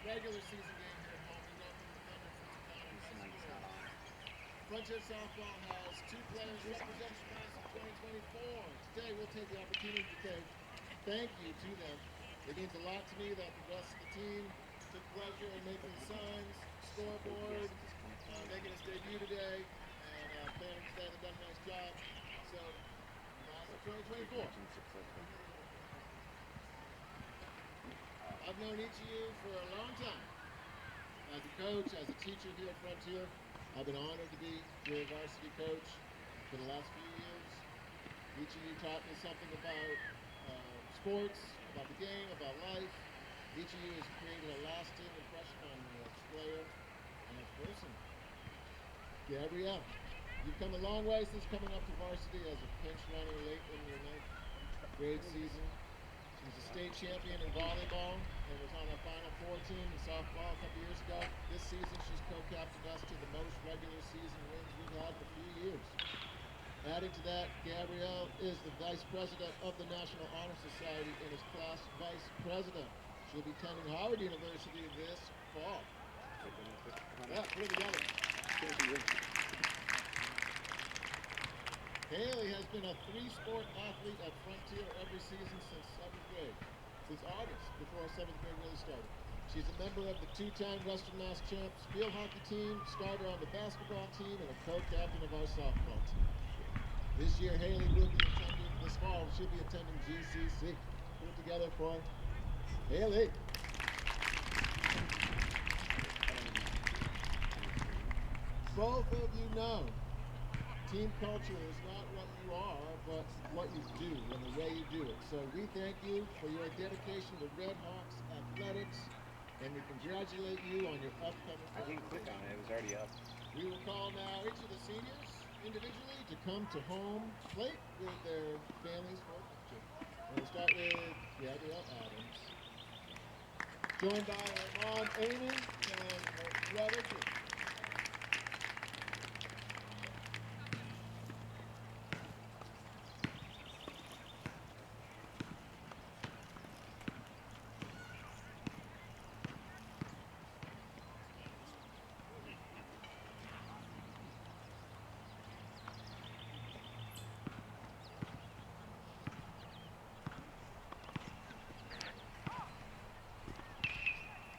regular season game here at home. We welcome the Thunder from Taconic High School. Frontier Softball has 2 players representing the class of 2024. Today we'll take the opportunity to say thank you to them. It means a lot to me that the rest of the team took pleasure in making the signs, scoreboard, making his debut today, and planning today. They've done a nice job. So, class of 2024. I've known each of you for a long time. As a coach, as a teacher here at Frontier, I've been honored to be your varsity coach for the last few years. Each of you taught me something about sports, about the game, about life. Each of you has created a lasting impression on me as a player and as a person. Gabrielle, you've come a long way since coming up to varsity as a pinch runner late in your 9th grade season. She was a state champion in volleyball and was on our Final Four team in softball a couple years ago. This season, she's co-captained us to the most regular season wins we've had in a few years. Adding to that, Gabrielle is the vice president of the National Honor Society and is class vice president. She'll be attending Howard University this fall. Yeah, put it together. Haley has been a 3-sport athlete at Frontier every season since 7th grade, since August, before 7th grade really started. She's a member of the 2-time Western Mass Champs field hockey team, starter on the basketball team, and a co-captain of our softball team. This year, Haley will be attending, this fall, she'll be attending GCC. Put it together for Haley. Both of you know team culture is not what you are, but what you do and the way you do it. So we thank you for your dedication to Red Hawks athletics, and we congratulate you on your upcoming. I didn't click on it. It was already up. We will call now each of the seniors individually to come to home plate with their families for a picture. We'll start with Gabrielle Adams, joined by her mom Amy and her brother Jim.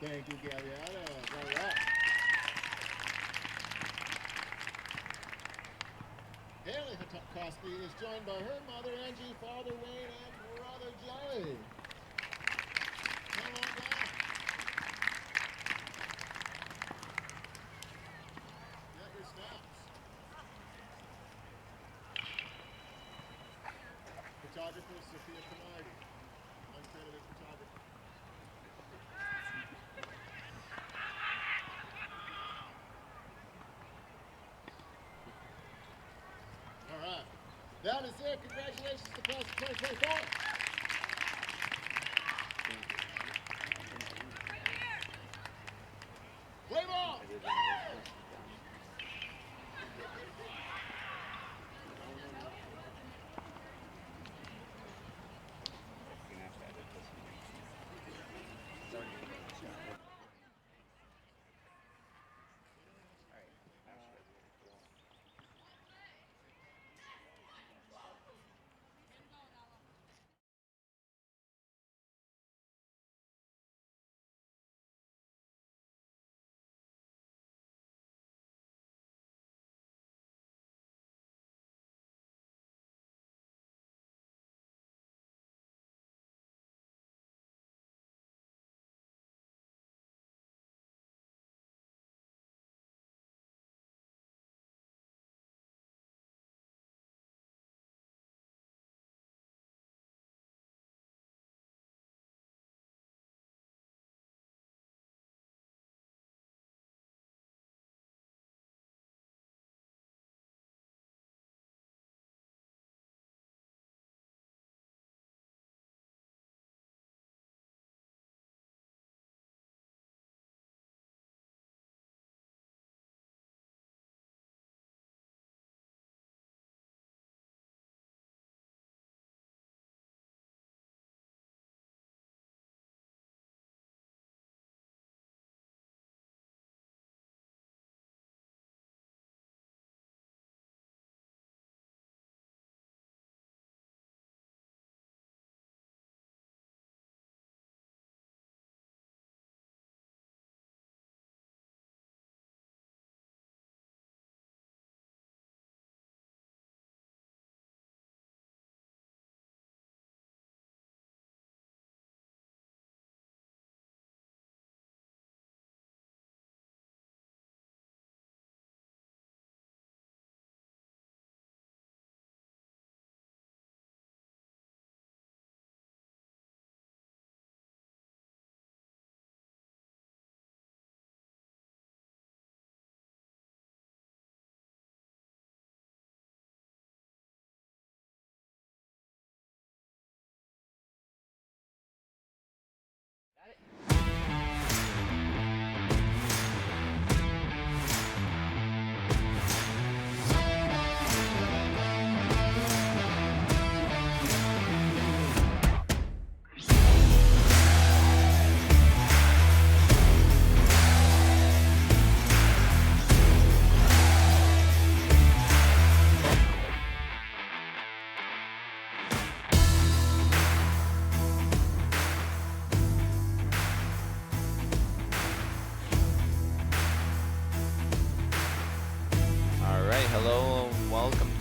Thank you, Gabriella. All right. Haley Cosby is joined by her mother, Angie, father, Wayne, and brother, Joey. Come on down. Get your snaps. Photographer, Sophia Camardi. Uncredited photographer. All right. That is it. Congratulations to class of 2024.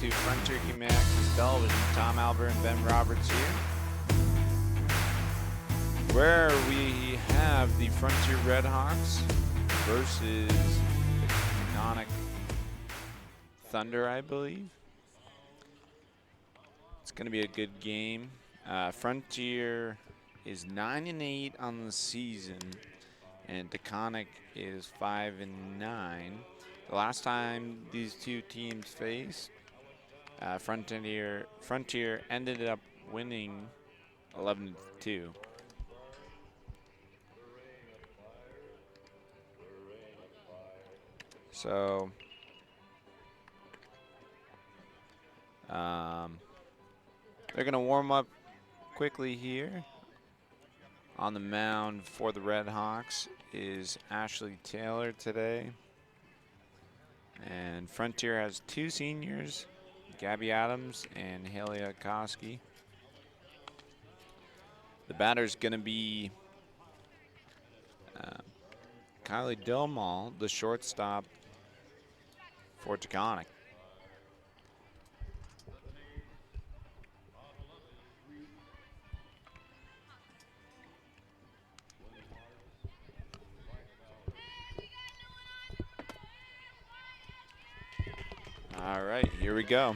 to Frontier Community Access Television. Tom Albert and Ben Roberts here, where we have the Frontier Redhawks versus the Taconic Thunder, I believe. It's going to be a good game. Frontier is 9-8 on the season, and Taconic is 5-9. The last time these two teams faced, Frontier ended up winning 11-2. So they're going to warm up quickly here. On the mound for the Redhawks is Ashley Taylor today. And Frontier has two seniors, Gabby Adams and Halia Koski. The batter's going to be Kylie Dilmall, the shortstop for Taconic. All right, here we go.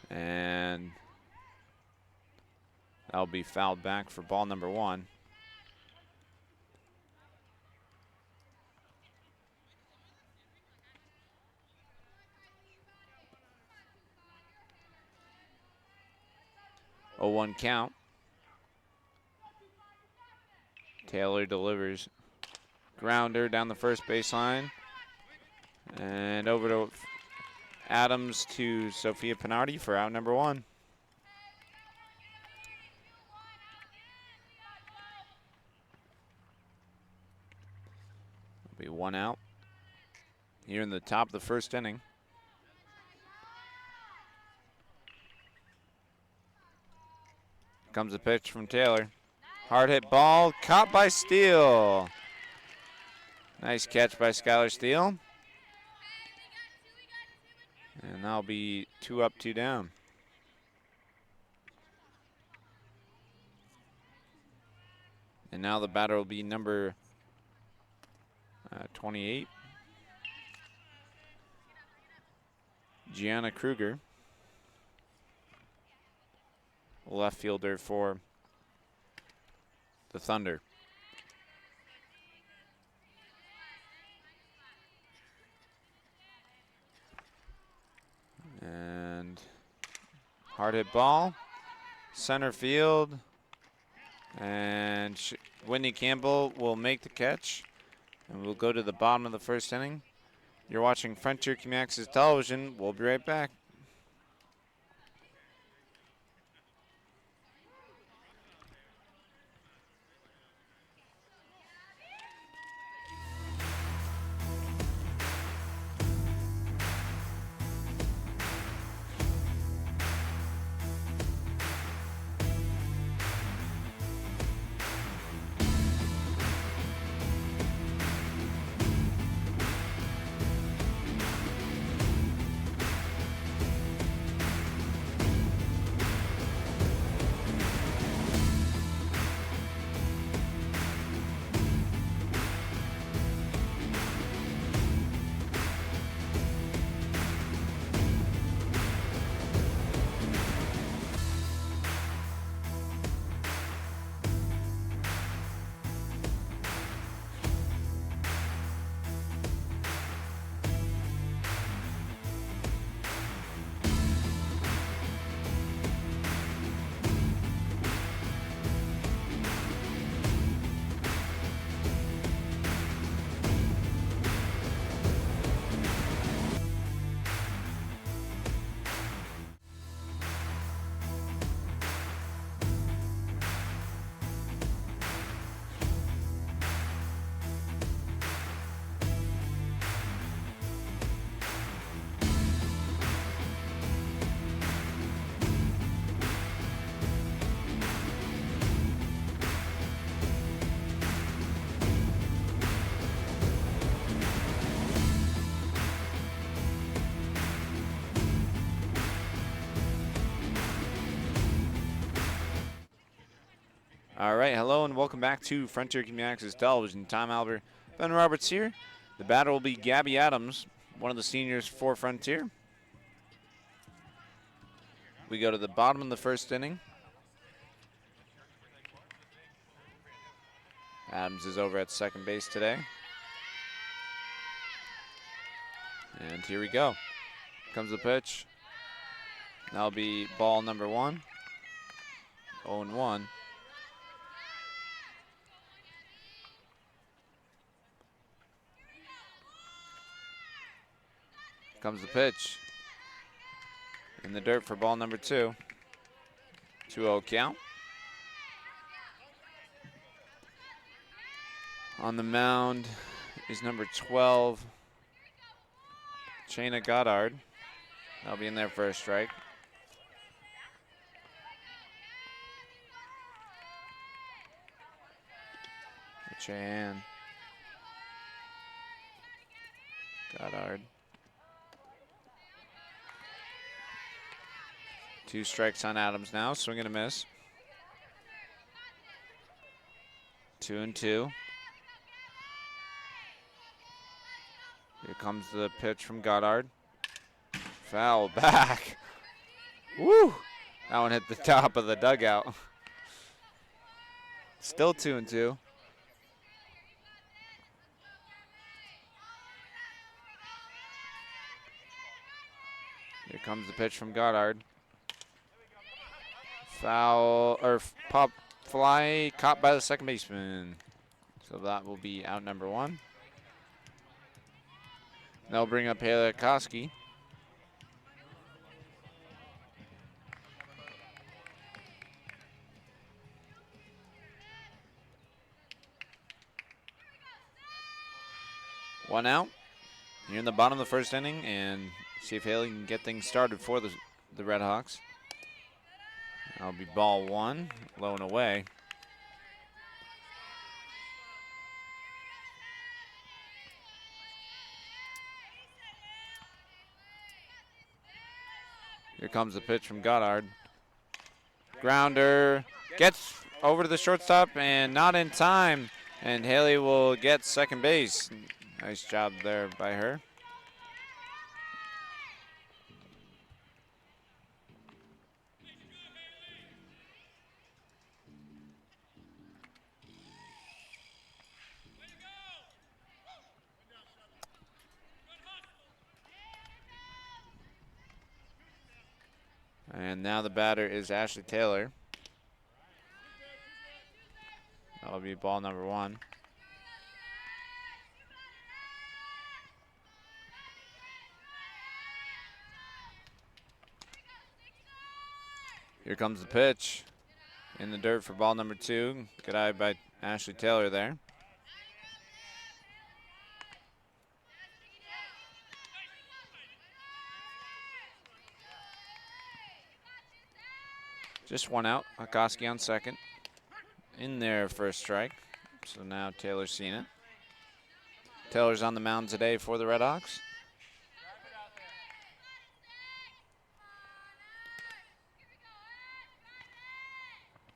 And that'll be fouled back for ball number 1. A 1 count. Taylor delivers. Grounder down the first baseline. And over to Adams to Sophia Pinardi for out number 1. It'll be 1 out here in the top of the first inning. Comes a pitch from Taylor. Hard hit ball, caught by Steele. Nice catch by Skylar Steele. And that'll be 2 up, 2 down. And now the batter will be number 28. Gianna Kruger. Left fielder for the Thunder. And hard hit ball, center field, and Whitney Campbell will make the catch, and we'll go to the bottom of the first inning. You're watching Frontier Community Access Television. We'll be right back. All right, hello and welcome back to Frontier Community Access Television. Tom Albert, Ben Roberts here. The batter will be Gabby Adams, one of the seniors for Frontier. We go to the bottom of the first inning. Adams is over at second base today. And here we go. Comes the pitch. That'll be ball number 1. 0-1. Comes the pitch. In the dirt for ball number 2. 2-0 count. On the mound is number 12, Shayna Goddard. That'll be in there for a strike. Cheyenne Goddard. 2 strikes on Adams now. Swing and a miss. 2-2. Here comes the pitch from Goddard. Foul back. Woo! That one hit the top of the dugout. Still 2-2. Here comes the pitch from Goddard. Foul, or pop fly, caught by the second baseman. So that will be out number 1. They'll bring up Haley Koski. One out. You're in the bottom of the first inning, and see if Haley can get things started for the Red Hawks. That'll be ball 1, low and away. Here comes the pitch from Goddard. Grounder gets over to the shortstop and not in time. And Haley will get second base. Nice job there by her. And now the batter is Ashley Taylor. That'll be ball number 1. Here comes the pitch. In the dirt for ball number 2. Good eye by Ashley Taylor there. Just one out. Akoski on second. In there for a strike. So now Taylor's seen it. Taylor's on the mound today for the Red Hawks.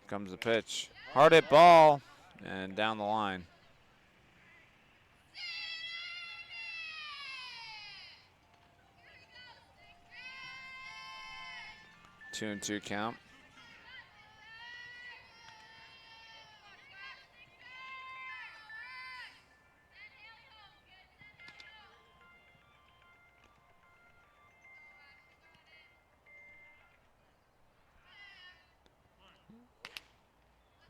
Comes the pitch. Hard hit ball and down the line. Two and two count.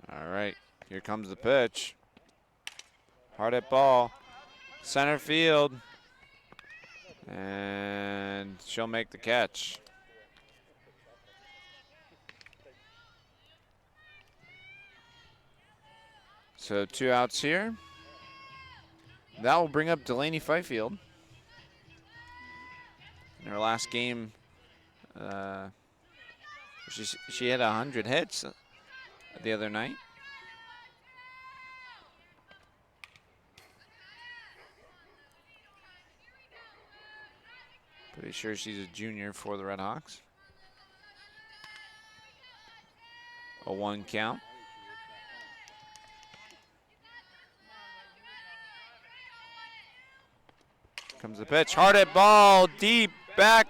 All right, here comes the pitch. Hard hit ball, center field, and she'll make the catch. So 2 outs here. That will bring up Delaney Fifield. In her last game, she had 100 hits the other night. Pretty sure she's a junior for the Red Hawks. A 1 count. Comes the pitch. Hard at ball. Deep. Back,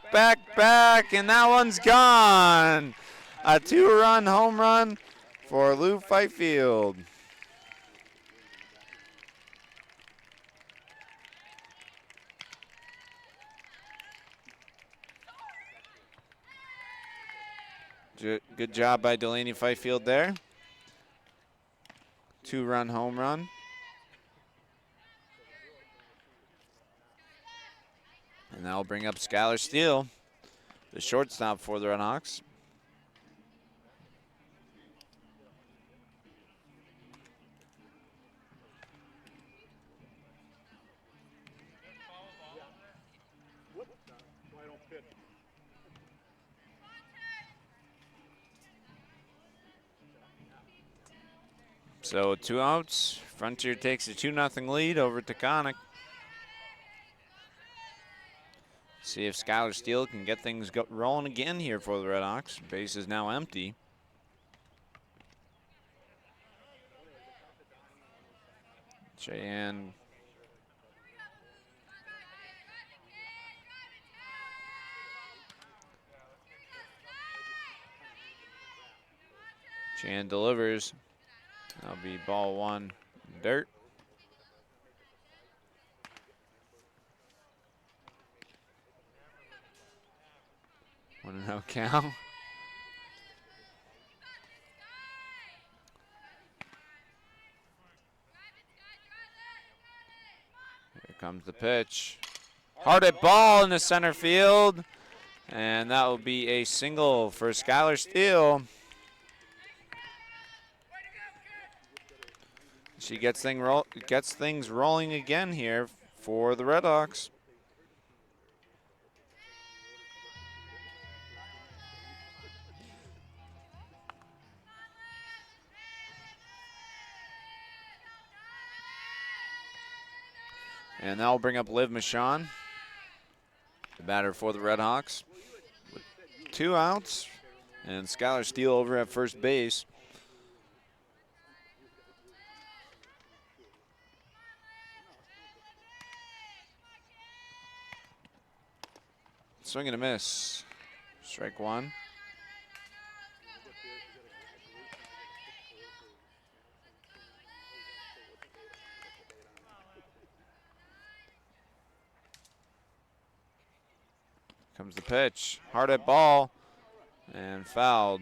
and that one's gone. A 2-run home run for Lou Fifield. Good job by Delaney Fifield there. 2-run home run. And that'll bring up Skylar Steele, the shortstop for the Redhawks. So 2 outs. Frontier takes a 2-0 lead over Taconic. See if Skylar Steele can get things rolling again here for the Redhawks. Base is now empty. Cheyenne delivers. That'll be ball 1, dirt. 1-0 count. Here comes the pitch. Hard at ball in the center field. And that will be a single for Skylar Steele. She gets things rolling again here for the Redhawks. And that will bring up Liv Michon, the batter for the Redhawks. With 2 outs, and Skylar Steele over at first base. Swing and a miss. Strike 1. Comes the pitch. Hard at ball and fouled.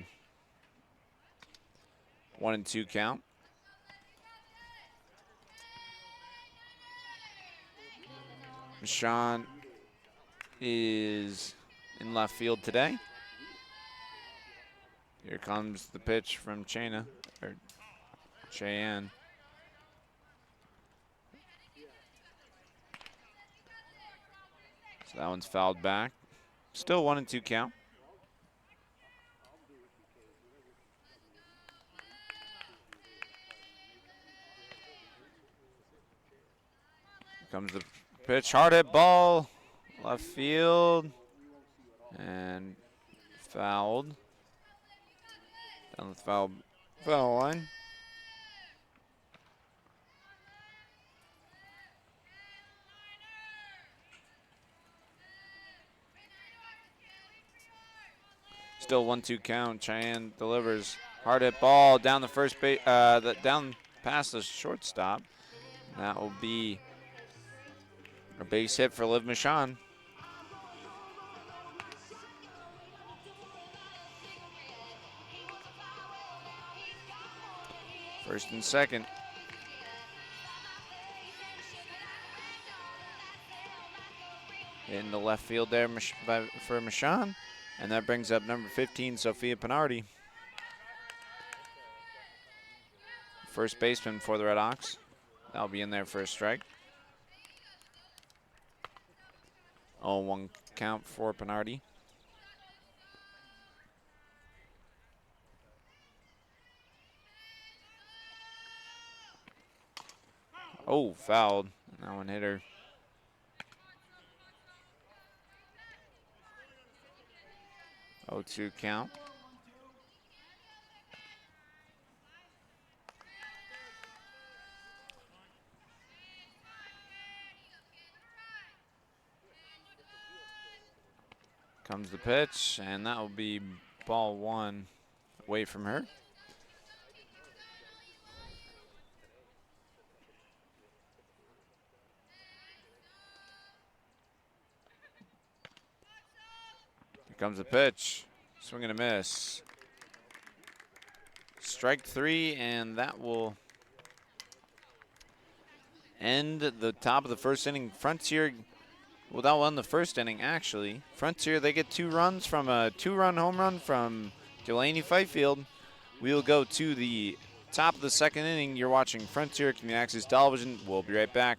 1-2 count. Michon is in left field today. Here comes the pitch from Cheyenne. So that one's fouled back. Still 1-2 count. Here comes the pitch, hard hit ball, left field, and fouled. Down the foul line. Still 1-2 count. Cheyenne delivers hard hit ball down the first base, down past the shortstop. That will be a base hit for Liv Michon. First and second. In the left field there for Michon. And that brings up number 15, Sophia Pinardi. First baseman for the Redhawks. That'll be in there for a strike. 0-1 count for Pinardi. Oh, fouled. That one hit her. Oh, 2 count. Comes the pitch, and that will be ball one away from her. Here comes the pitch. Swing and a miss. Strike three, and that will end the top of the first inning. Frontier, well, that won the first inning, actually. Frontier, they get 2 runs from a 2-run home run from Delaney Fifield. We'll go to the top of the second inning. You're watching Frontier Community Access Television. We'll be right back.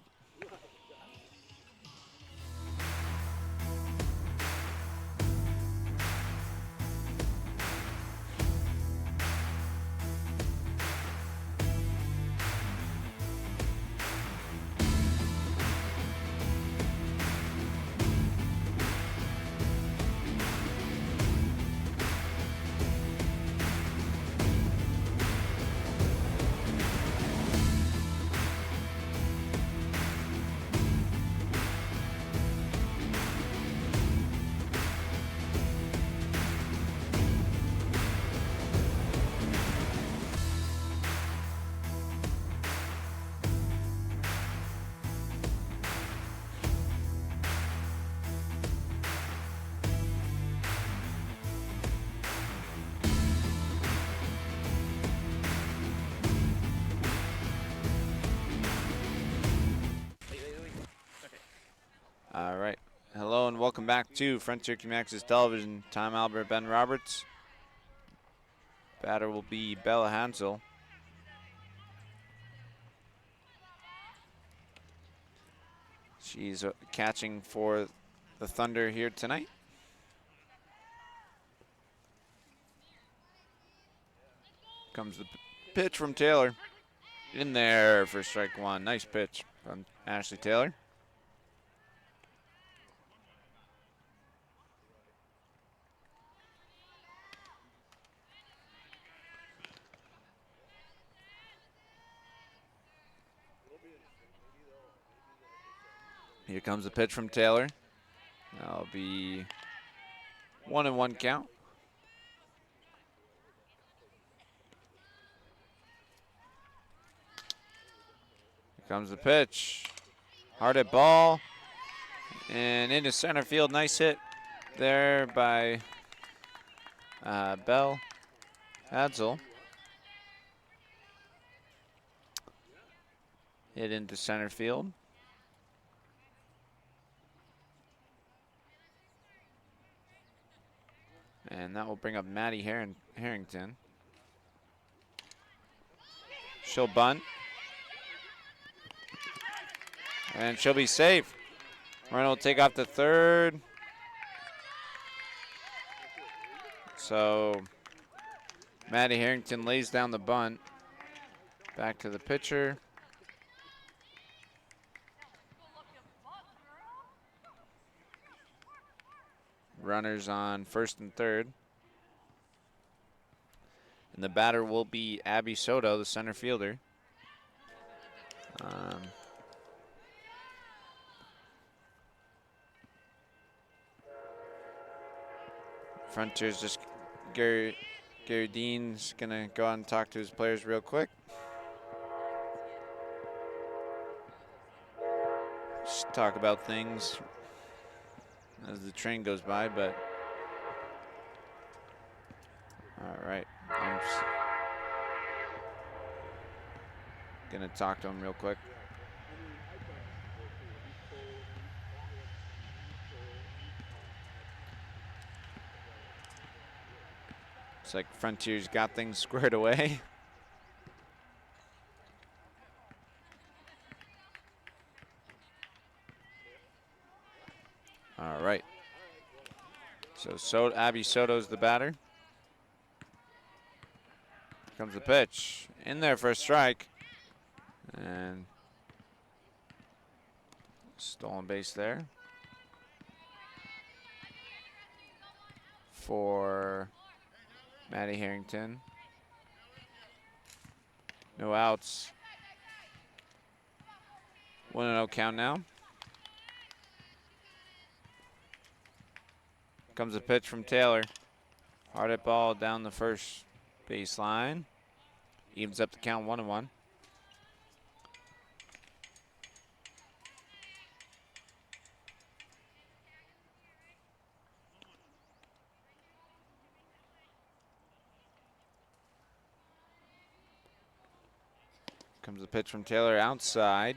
All right. Hello and welcome back to Frontier Community Access Television. Tom Albert, Ben Roberts. Batter will be Bella Hansel. She's catching for the Thunder here tonight. Comes the pitch from Taylor. In there for strike one. Nice pitch from Ashley Taylor. Here comes the pitch from Taylor. That'll be 1-1 count. Here comes the pitch. Hard at ball. And into center field. Nice hit there by Belle Hadsel. Hit into center field. And that will bring up Maddie Harrington. She'll bunt. And she'll be safe. Runner will take off the third. So Maddie Harrington lays down the bunt. Back to the pitcher. Runners on first and third. And the batter will be Abby Soto, the center fielder. Frontier's just Gary Dean's gonna go out and talk to his players real quick. Just talk about things as the train goes by, but all right. I'm just gonna talk to him real quick. Looks like Frontier's got things squared away. All right. So Abby Soto's the batter. Here comes the pitch. In there for a strike. And stolen base there. For Maddie Harrington. No outs. 1-0 count now. Comes a pitch from Taylor. Hard hit ball down the first baseline. Evens up the count 1-1. Comes the pitch from Taylor outside.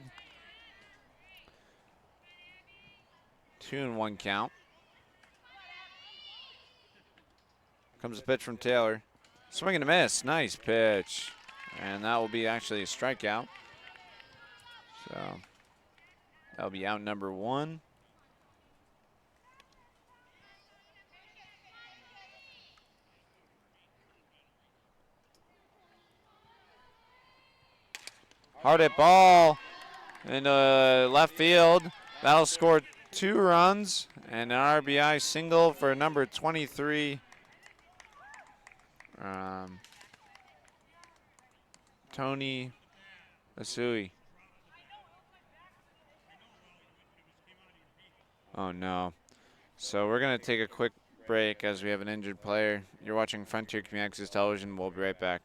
2-1 count. Comes the pitch from Taylor. Swing and a miss. Nice pitch. And that will be actually a strikeout. So that'll be out number 1. Hard hit ball into left field. That'll score 2 runs and an RBI single for number 23. Tony Asui. Oh no. So we're going to take a quick break as we have an injured player. You're watching Frontier Community Access Television. We'll be right back.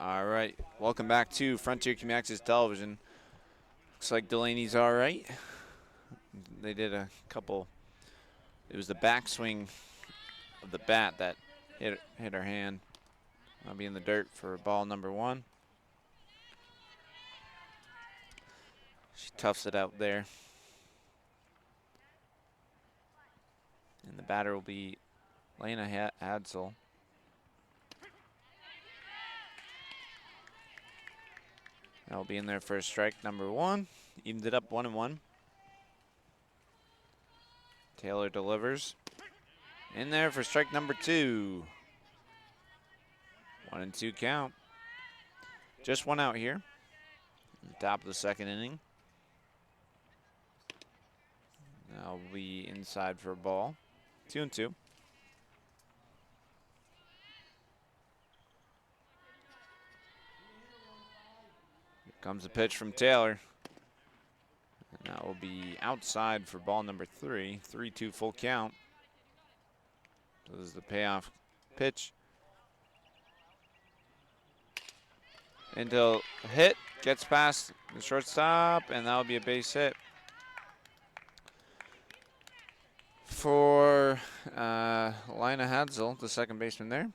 All right, welcome back to Frontier Community Access Television. Looks like Delaney's all right. They did a couple. It was the backswing of the bat that hit her hand. I'll be in the dirt for ball number 1. She toughs it out there. And the batter will be Lena Hadsel. That'll be in there for strike number 1. Evened it up 1-1. Taylor delivers. In there for strike number 2. 1-2 count. Just 1 out here. Top of the second inning. That'll be inside for a ball. 2-2. Here comes the pitch from Taylor. And that will be outside for ball number 3. 3-2 full count. So this is the payoff pitch. Into hit, gets past the shortstop, and that'll be a base hit for Lina Hadsel, the second baseman there.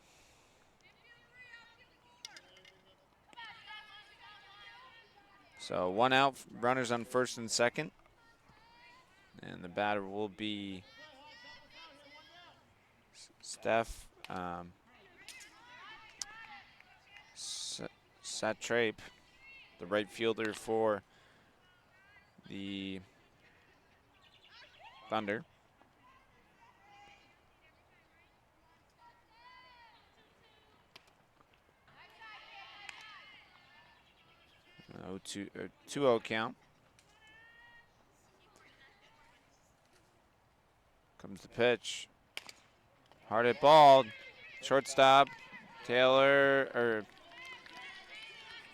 So 1 out, runners on first and second. And the batter will be Steph Satrape. the right fielder for the Thunder. Oh, 2-0 count. Comes the pitch. Hard hit ball. Shortstop. Taylor,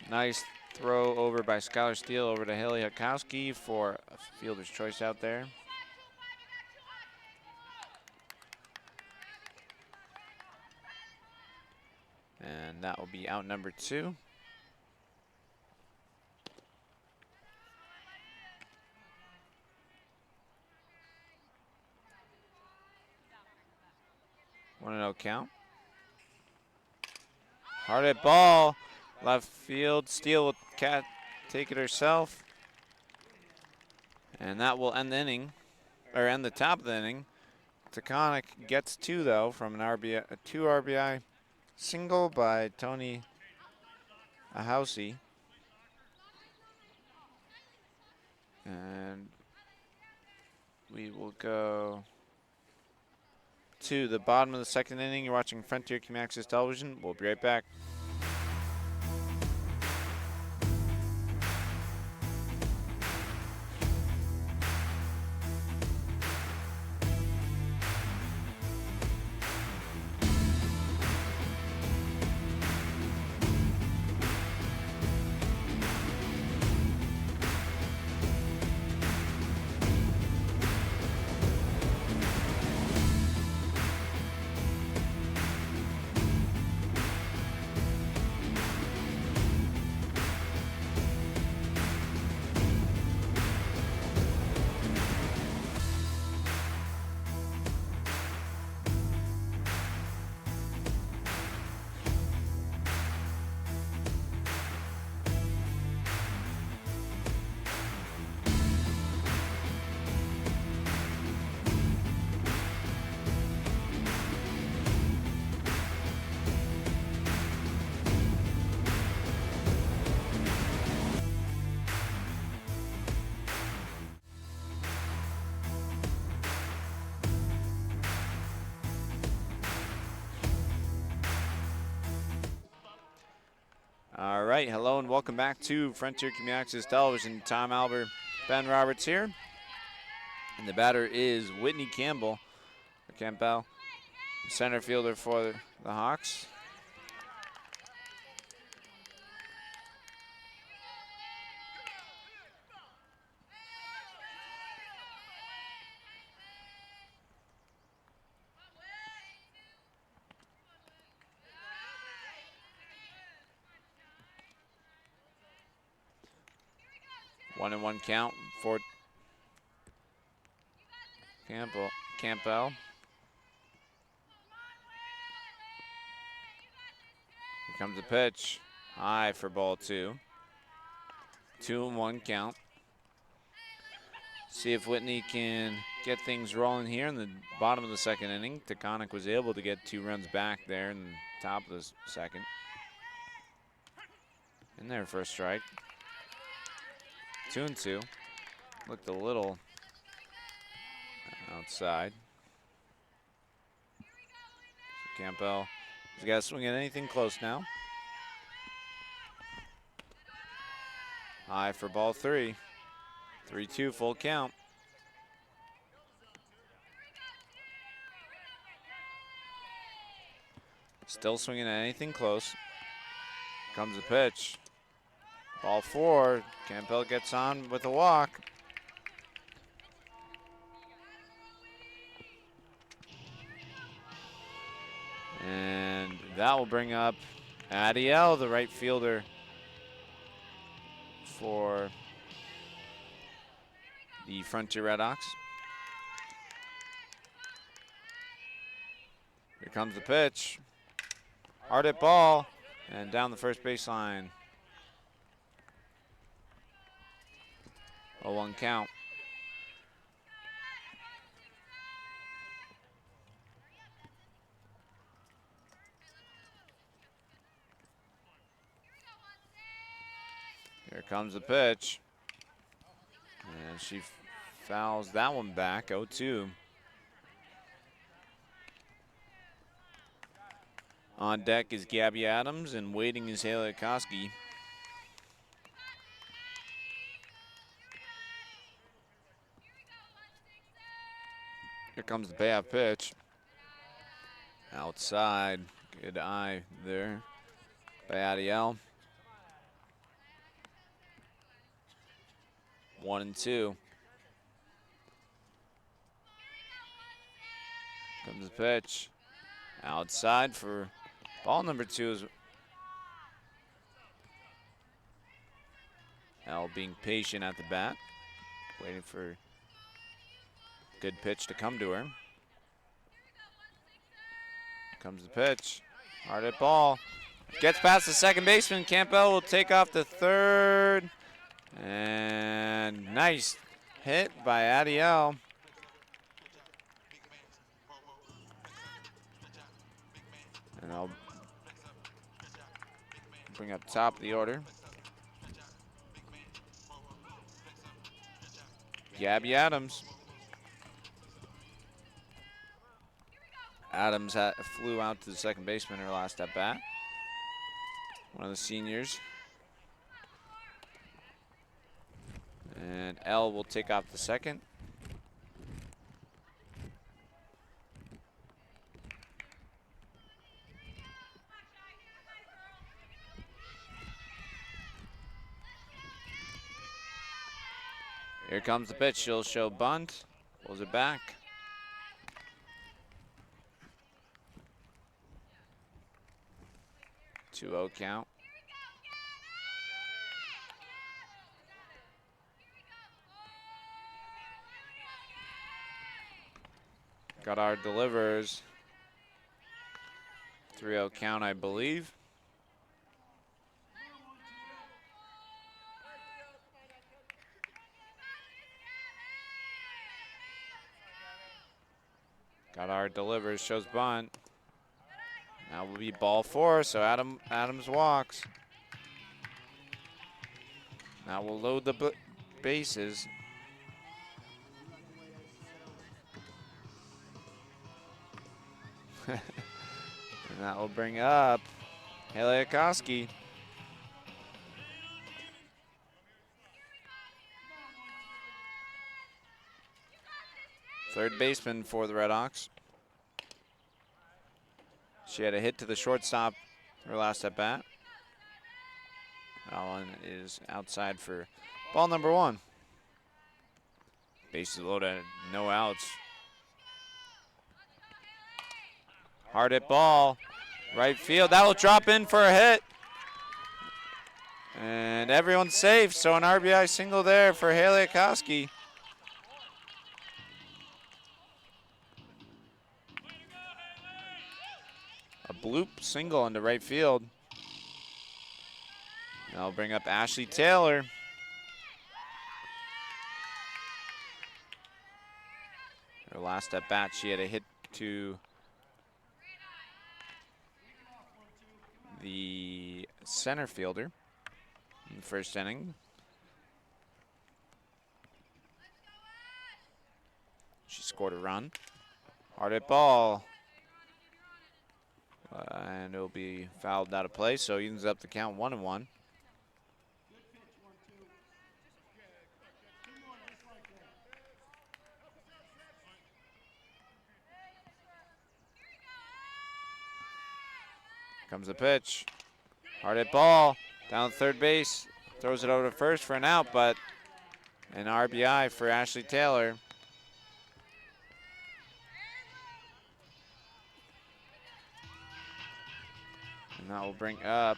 nice throw over by Skylar Steele over to Haley Hukowski for a fielder's choice out there. And that will be out number 2. One and 0 count. Hard hit ball, left field. Steele will take it herself, and that will end the inning, or end the top of the inning. Taconic gets 2 though from a 2 RBI single by Tony Ahousie. And we will go to the bottom of the 2nd inning. You're watching Frontier Community Access Television. We'll be right back. All right, hello and welcome back to Frontier Community Access Television. Tom Albert, Ben Roberts here. And the batter is Whitney Campbell, center fielder for the Hawks. One and 1 count for Campbell. Here comes the pitch. High for ball 2. 2 and 1 count. See if Whitney can get things rolling here in the bottom of the 2nd inning. Taconic was able to get 2 runs back there in the top of the 2nd. In there for a strike. 2 and 2. Looked a little outside. So Campbell has got to swing at anything close now. High for ball 3. 3-2 full count. Still swinging at anything close. Comes the pitch. Ball 4. Campbell gets on with a walk. And that will bring up Adiel, the right fielder for the Frontier Redhawks. Here comes the pitch. Hard hit ball and down the first baseline. 0-1 count. Here comes the pitch. And she fouls that one back, 0-2. On deck is Gabby Adams, and waiting is Haley Koski. Here comes the payoff pitch. Outside, good eye there by Adiel. 1-2. Comes the pitch. Outside for ball number 2 is Elle being patient at the bat, waiting for good pitch to come to her. Comes the pitch. Hard hit ball. Gets past the second baseman. Campbell will take off the third. And nice hit by Adiel. And I'll bring up top of the order. Gabby Adams. Adams flew out to the second baseman her last at bat. One of the seniors. And Elle will take off the second. Here comes the pitch. She'll show bunt. Pulls it back. Two 2-0 count. Goddard delivers. 3-0 count, I believe. Goddard delivers, shows bunt. Now will be ball 4, so Adams walks. Now we'll load the bases. And that will bring up Haley Koski. Third baseman for the Redhawks. She had a hit to the shortstop her last at bat. That one is outside for ball number 1. Bases loaded, no outs. Hard hit ball, right field. That will drop in for a hit. And everyone's safe, so an RBI single there for Haley Koski. A bloop single into right field. That'll bring up Ashley Taylor. Her last at bat, she had a hit to the center fielder in the first inning. She scored a run. Hard hit ball. And it'll be fouled out of play, so evens up the count 1-1. Comes the pitch. Hard hit ball. Down third base. Throws it over to first for an out, but an RBI for Ashley Taylor. And that will bring up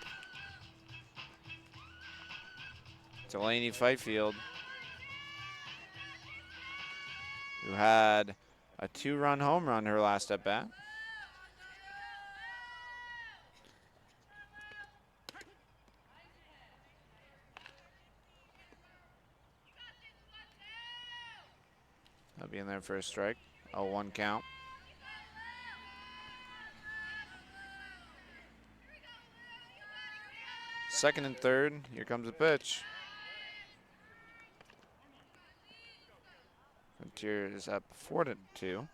Delaney Fifield, who had a 2-run home run her last at bat. That'll be in there for a strike. 0-1 count. Second and third. Here comes the pitch. Frontier is up 4-2.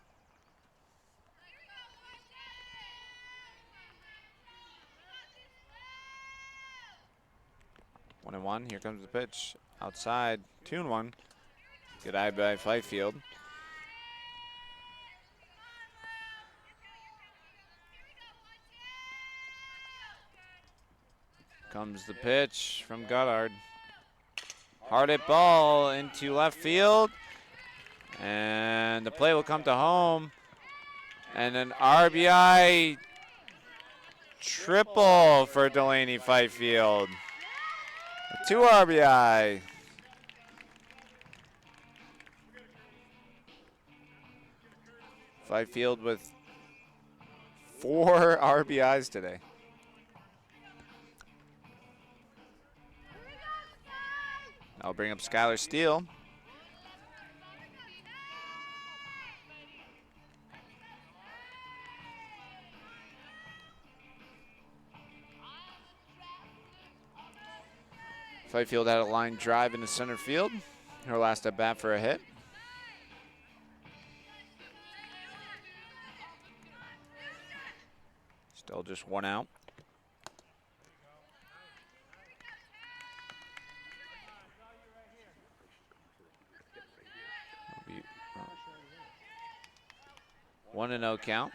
One and one. Here comes the pitch. Outside. 2-1. Good eye by Fifield. Comes the pitch from Goddard. Hard hit ball into left field. And the play will come to home. And an RBI triple for Delaney Fifield. 2 RBI. Fifield with 4 RBIs today. I'll bring up Skylar Steele. Fifield had a line drive into center field. Her last at bat for a hit. Still just 1 out. One and 0 count.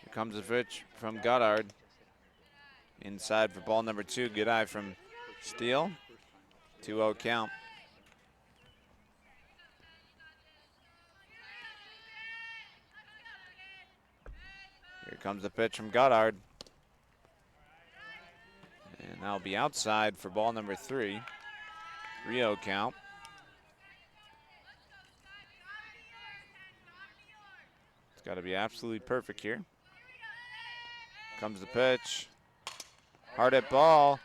Here comes the pitch from Goddard. Inside for ball number 2. Good eye from Steele. 2-0 count. Here comes the pitch from Goddard. And that'll be outside for ball number 3. 3-0 count. It's got to be absolutely perfect here. Comes the pitch. Hard hit ball.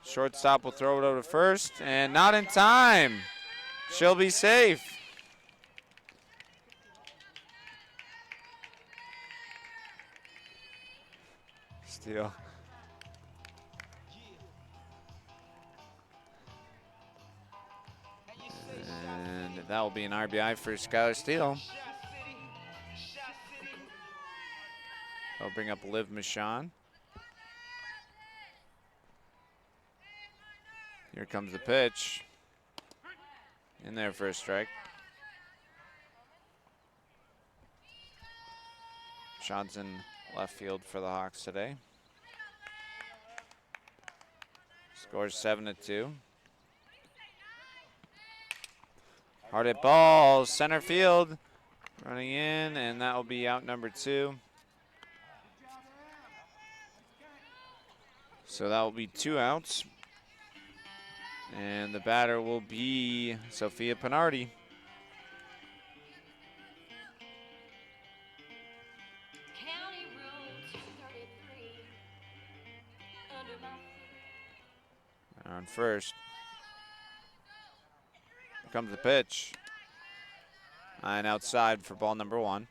Shortstop will throw it over to first, and not in time. She'll be safe. Steele. And that will be an RBI for Skylar Steele. I'll bring up Liv Michon. Here comes the pitch. In there for a strike. Johnson left field for the Hawks today. Scores 7-2. Hard hit ball, center field. Running in, and that will be out number 2. So that will be 2 outs. And the batter will be Sophia Pinardi. County Road 233. Under my On first. Here comes the pitch. And outside for ball number 1.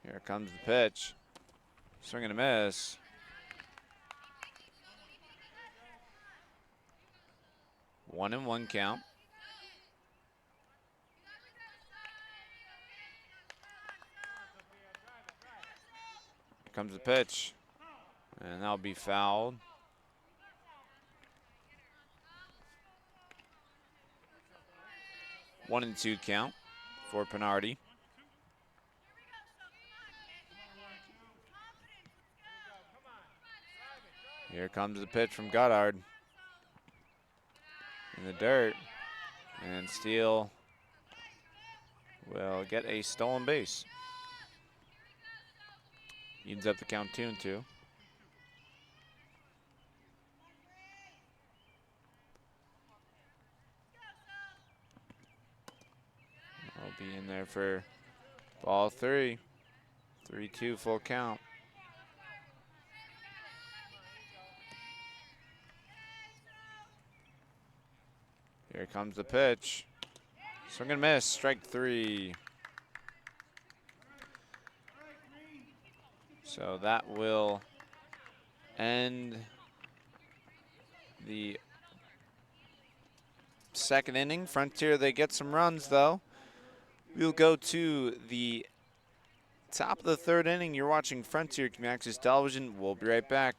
Here comes the pitch. Swing and a miss. One and 1 count. Here comes the pitch. And that'll be fouled. One and 2 count for Pinardi. Here comes the pitch from Goddard. In the dirt. And Steele will get a stolen base. Evens up the count 2-2. I'll be in there for ball 3. 3-2 full count. Here comes the pitch. Swing and miss, strike 3. So that will end the second inning. Frontier, they get some runs, though. We'll go to the top of the third inning. You're watching Frontier Community Access Television. We'll be right back.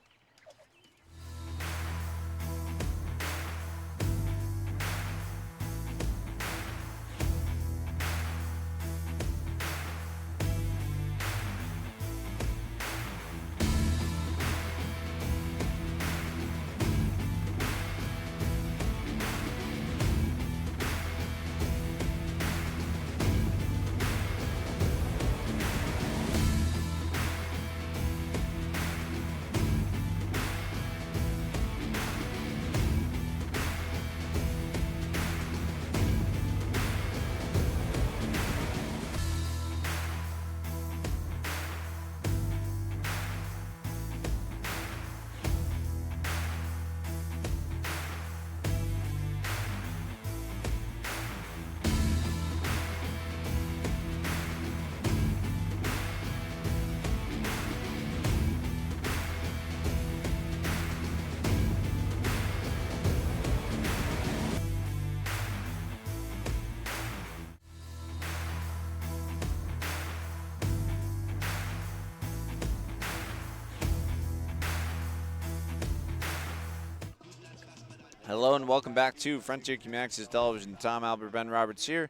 Hello and welcome back to Frontier Community Access Television. Tom Albert, Ben Roberts here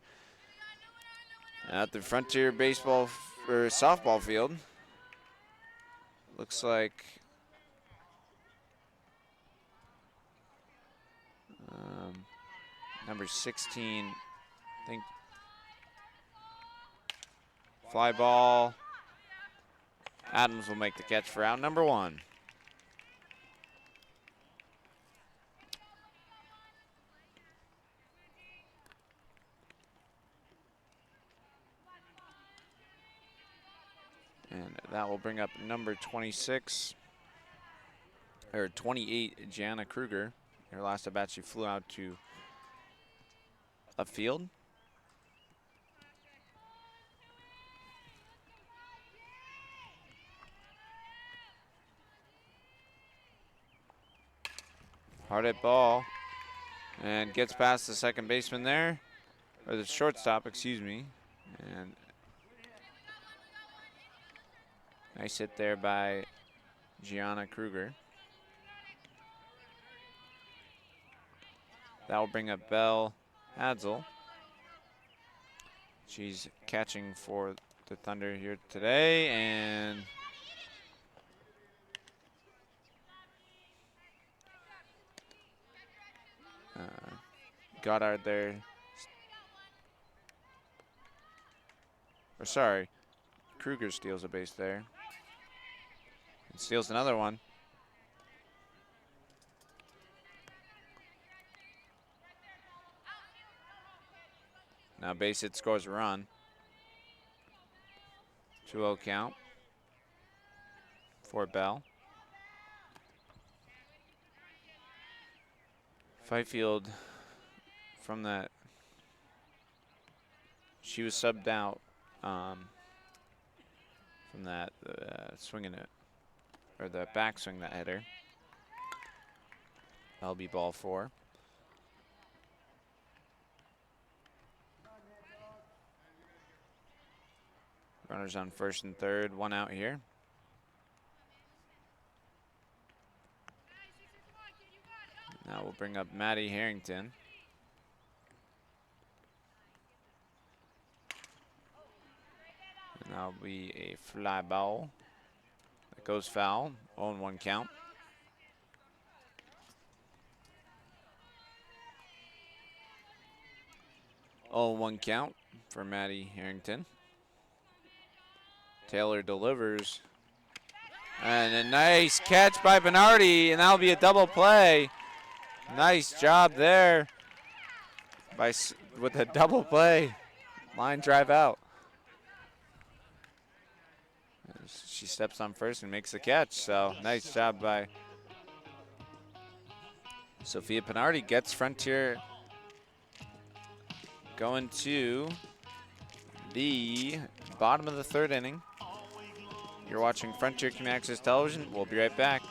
at the Frontier baseball or softball field. Looks like number 16, I think, fly ball. Adams will make the catch for out number 1. And that will bring up number 26, or 28, Gianna Kruger. Her last at bat, she flew out to a field. Hard hit ball, and gets past the second baseman there, or the shortstop, excuse me. And nice hit there by Gianna Kruger. That will bring up Belle Hadsel. She's catching for the Thunder here today, and Goddard there. Or sorry, Kruger steals a base there. And steals another one. Now base hit, scores a run. 2-0 count for Bell. Fifield from that, she was subbed out from that swinging it, or the backswing that hit her. That'll be ball 4. Runners on first and third, 1 out here. Now we'll bring up Maddie Harrington. And that'll be a fly ball that goes foul. 0-1 count. Oh, 1 count for Maddie Harrington. Taylor delivers. And a nice catch by Bernardi, and that'll be a double play. Nice job there with a double play. Line drive out. She steps on first and makes the catch, so nice job by Sophia Bernardi. Gets Frontier going to the bottom of the third inning. You're watching Frontier Community Access Television. We'll be right back.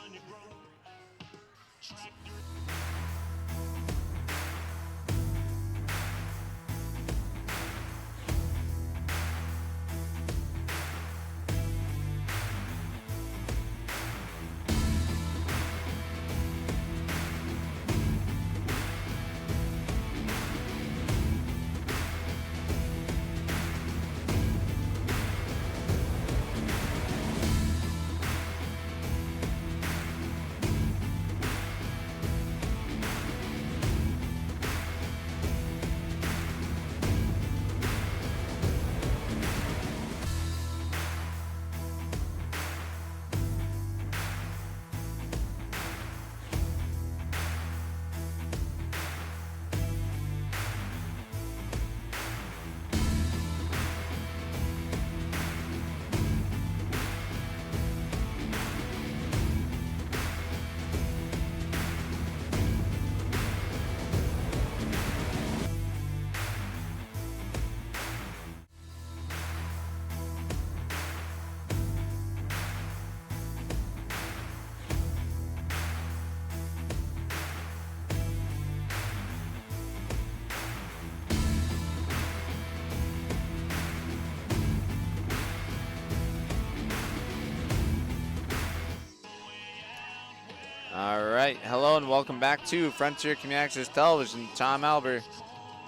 All right, hello and welcome back to Frontier Community Access Television. Tom Albert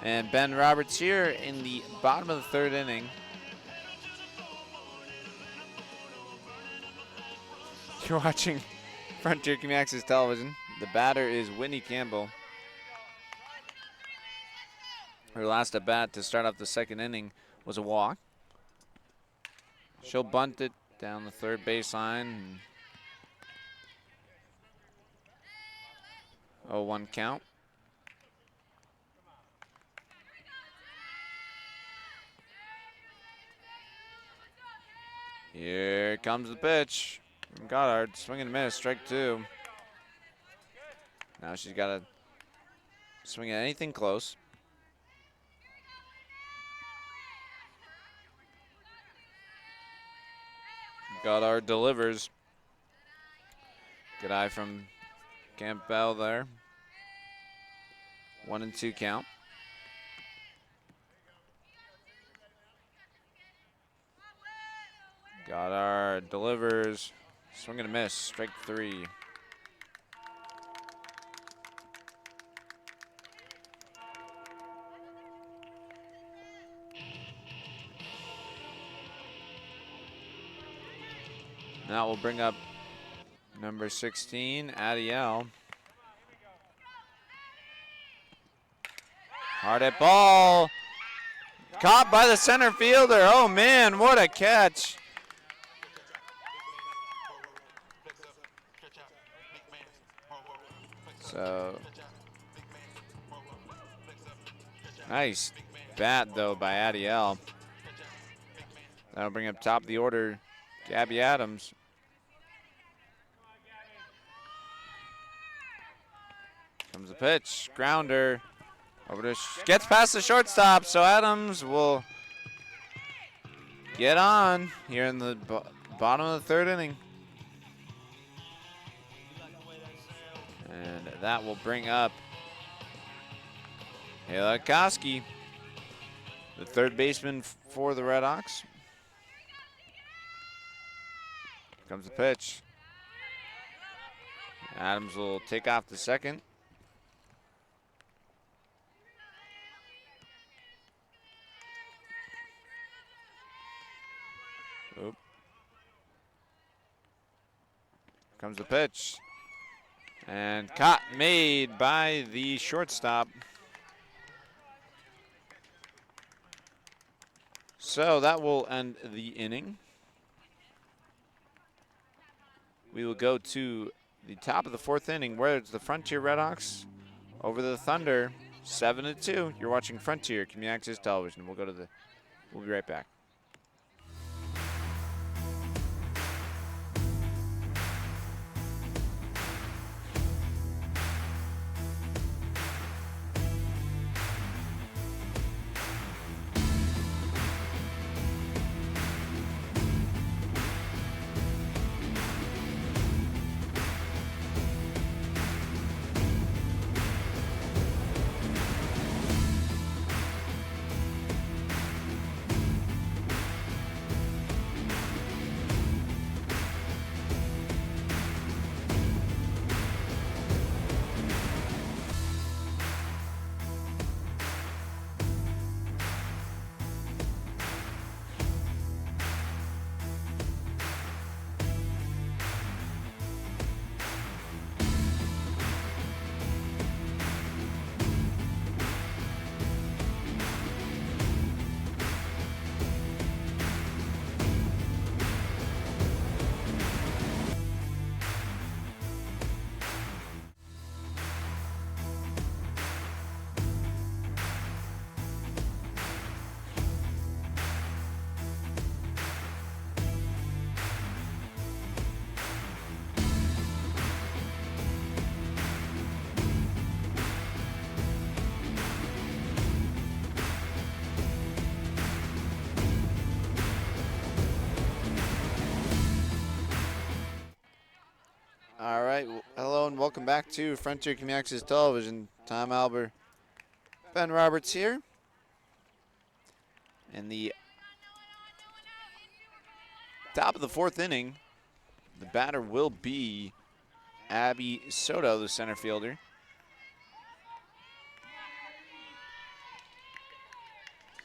and Ben Roberts here in the bottom of the third inning. You're watching Frontier Community Access Television. The batter is Whitney Campbell. Her last at bat to start off the second inning was a walk. She'll bunt it down the third baseline. 0-1 count. Here comes the pitch. Goddard, swing and miss, strike two. Now she's got to swing at anything close. Goddard delivers. Good eye from Campbell there. 1-2 count. Goddard delivers. Swing and a miss. Strike three. Now we'll bring up number 16, Adiel. Hard at ball. Caught by the center fielder. Oh man, what a catch. So, nice bat though by Adiel. That'll bring up top of the order, Gabby Adams. Comes the pitch, grounder. Over to gets past the shortstop, so Adams will get on here in the bottom of the third inning. And that will bring up Hayla Koski, the third baseman for the Red Hawks. Comes the pitch. Adams will take off the second. Oop. Comes the pitch. And caught, made by the shortstop. So that will end the inning. We will go to the top of the fourth inning where it's the Frontier Red Hawks over the Thunder, 7-2. You're watching Frontier Community Access Television. We'll be right back. right. Hello and welcome back to Frontier Community Access Television. Tom Albert, Ben Roberts here. In the top of the 4th inning, the batter will be Abby Soto, the center fielder.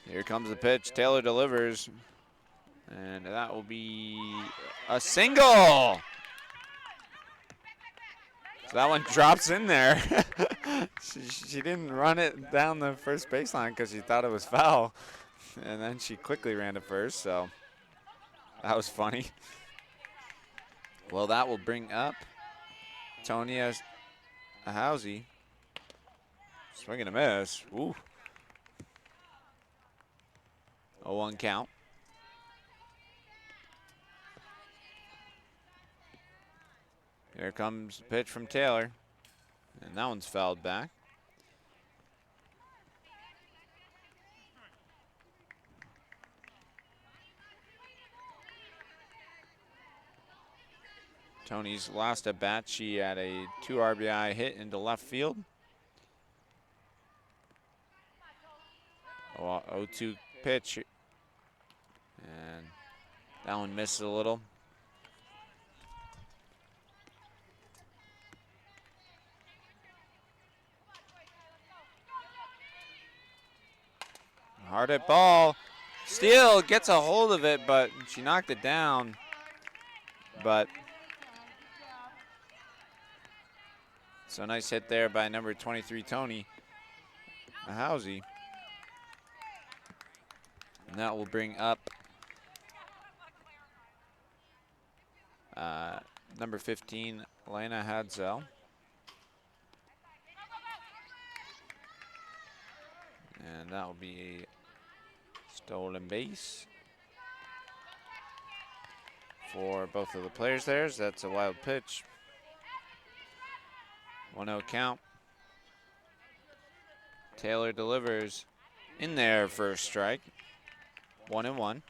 Here comes the pitch. Taylor delivers. And that will be a single. So that one drops in there. she didn't run it down the first baseline because she thought it was foul. And then she quickly ran to first, so that was funny. Well, that will bring up Tonya Ahousie. Swing and a miss. Ooh. 0-1 count. Here comes the pitch from Taylor. And that one's fouled back. Tony's last at bat, she had a 2 RBI hit into left field. 0-2 pitch. And that one misses a little. Hard hit ball. Steele gets a hold of it, but she knocked it down. But so nice hit there by number 23, Tony Ahousie. And that will bring up number 15, Elena Hadzel. And that will be a stolen base for both of the players there. That's a wild pitch. 1-0 count. Taylor delivers in there for a strike. 1-1.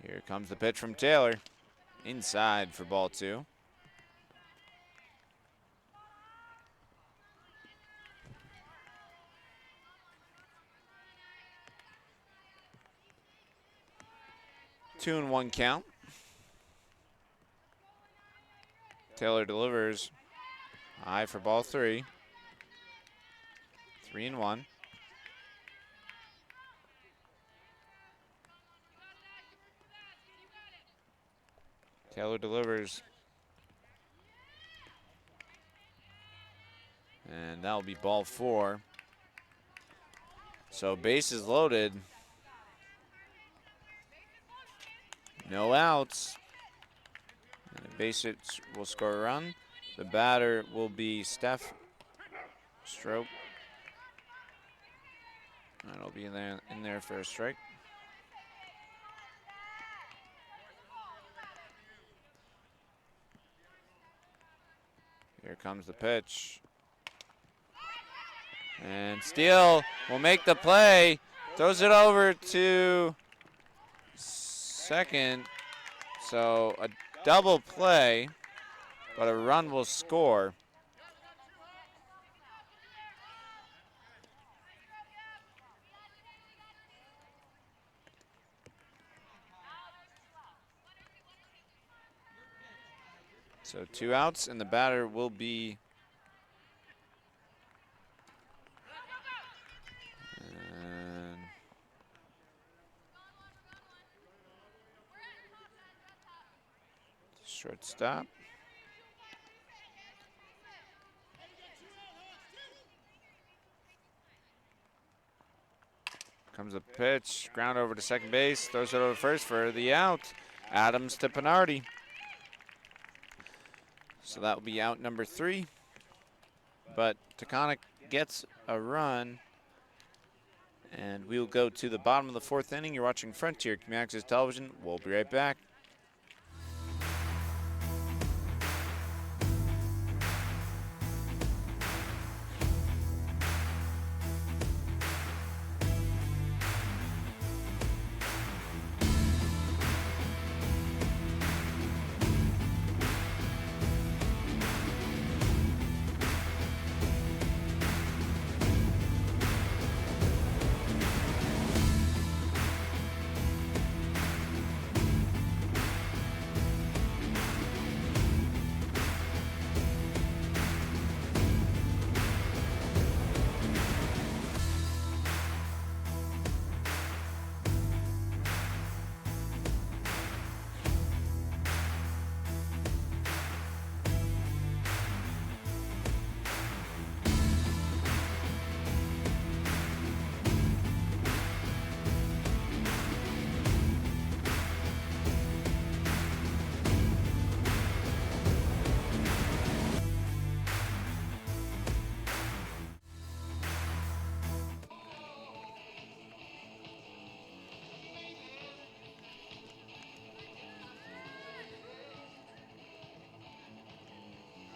Here comes the pitch from Taylor. Inside for ball 2. Two and 1 count. Taylor delivers. High for ball 3. 3-1. Taylor delivers. And that'll be ball 4. So bases loaded. No outs. And the base hits will score a run. The batter will be Steph Stroke. That'll be in there for a strike. Here comes the pitch. And Steele will make the play. Throws it over to second. So a double play, but a run will score. So 2 outs, and the batter will be shortstop. Comes a pitch, ground over to second base, throws it over first for the out. Adams to Pinardi. So that will be out number 3. But Taconic gets a run. And we'll go to the bottom of the 4th inning. You're watching Frontier Community Access Television. We'll be right back.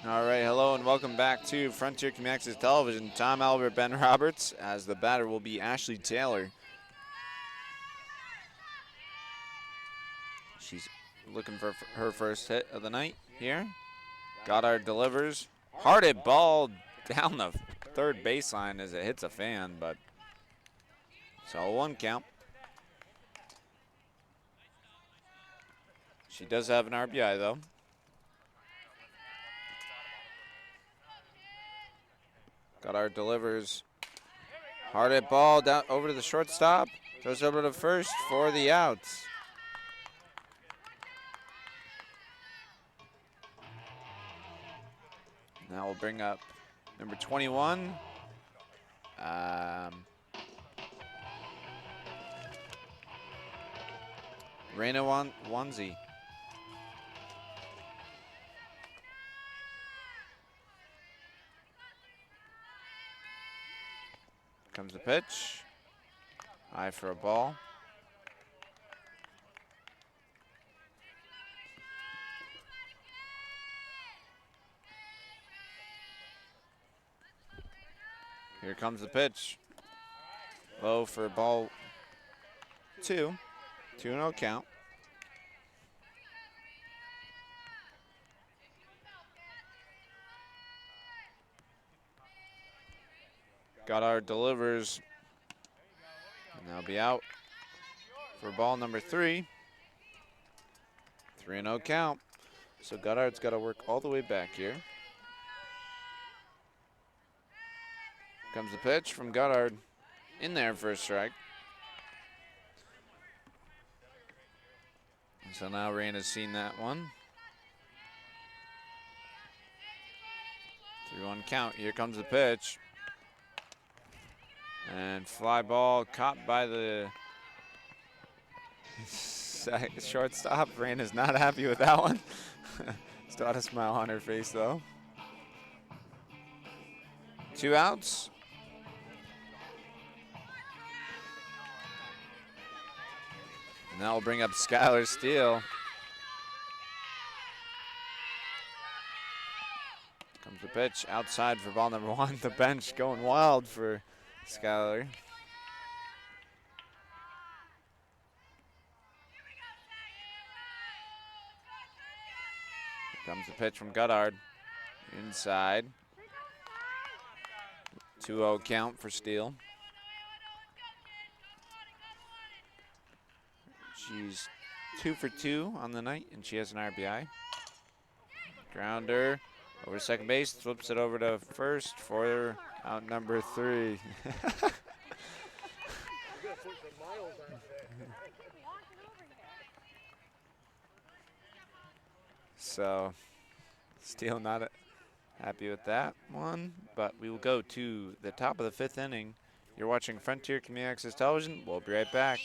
All right, hello and welcome back to Frontier Community Access Television. Tom Albert, Ben Roberts, as the batter will be Ashley Taylor. She's looking for her first hit of the night here. Goddard delivers. Hard hit ball down the third baseline as it hits a fan, but it's all 1 count. She does have an RBI though. Goddard delivers. Hard hit ball down over to the shortstop. Goes over to first for the outs. Now we'll bring up number 21. Reina Wanzi. Comes the pitch. High for a ball. Here comes the pitch. Low for ball 2. 2-0 count. Goddard delivers. And they'll be out for ball number 3. 3-0 count. So Goddard's got to work all the way back here. Comes the pitch from Goddard. In there for a strike. So now Rain has seen that one. 3-1 count. Here comes the pitch. And fly ball caught by the shortstop. Rain is not happy with that one. Still had a smile on her face though. 2 outs. And that will bring up Skylar Steele. Comes the pitch outside for ball number 1. The bench going wild for Skylar. Here comes the pitch from Goddard. Inside. 2-0 count for Steele. She's 2 for 2 on the night, and she has an RBI. Grounder over to second base, flips it over to first for out number 3. So, still not happy with that one, but we will go to the top of the 5th inning. You're watching Frontier Community Access Television. We'll be right back.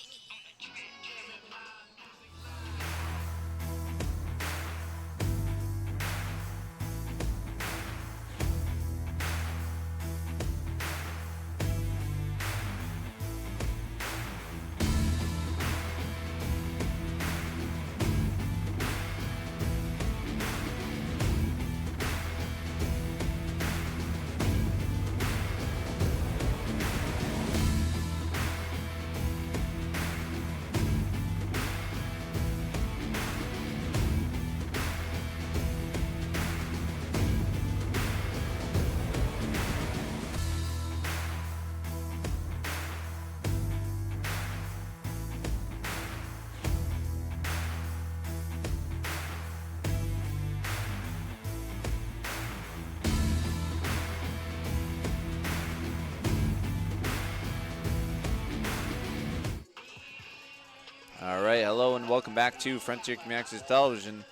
All right, hello and welcome back to Frontier Community Access Television.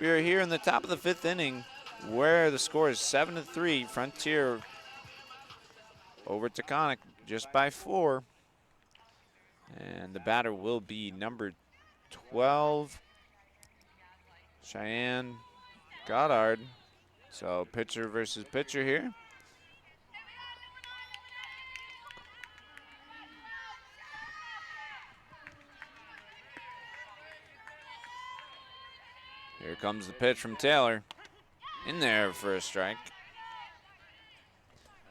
We are here in the top of the 5th inning where the score is 7-3. Frontier over Taconic just by 4. And the batter will be number 12, Cheyenne Goddard. So pitcher versus pitcher here. Here comes the pitch from Taylor. In there for a strike.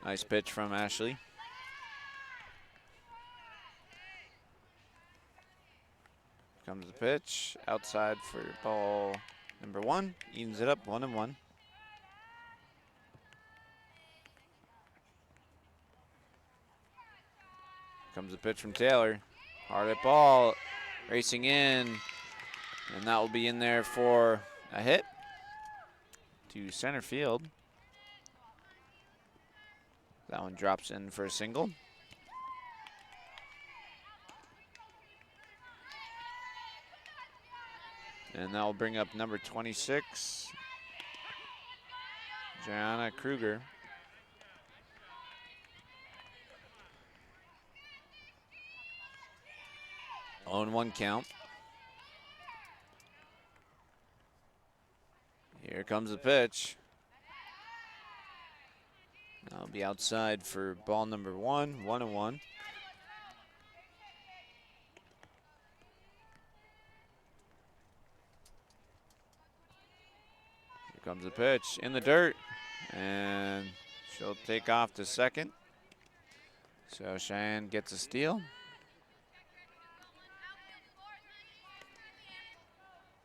Nice pitch from Ashley. Comes the pitch. Outside for ball number 1. Evens it up 1-1. Comes the pitch from Taylor. Hard at ball. Racing in. And that will be in there for a hit to center field. That one drops in for a single. And that will bring up number 26, Jana Kruger. On 1 count. Here comes the pitch. That'll be outside for ball number 1, 1-1. Here comes the pitch in the dirt, and she'll take off to second. So Cheyenne gets a steal.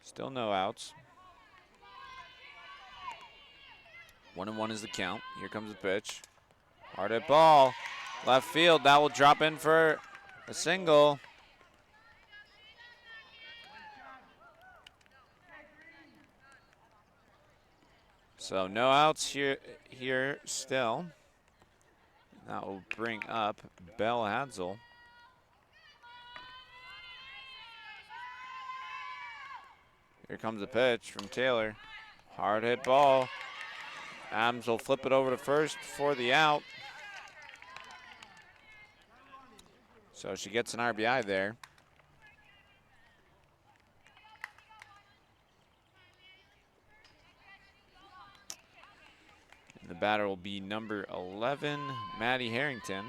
Still no outs. 1-1 is the count. Here comes the pitch. Hard at ball. Left field. That will drop in for a single. So no outs here still. That will bring up Belle Hadsel. Here comes the pitch from Taylor. Hard hit ball. Adams will flip it over to first for the out. So she gets an RBI there. And the batter will be number 11, Maddie Harrington.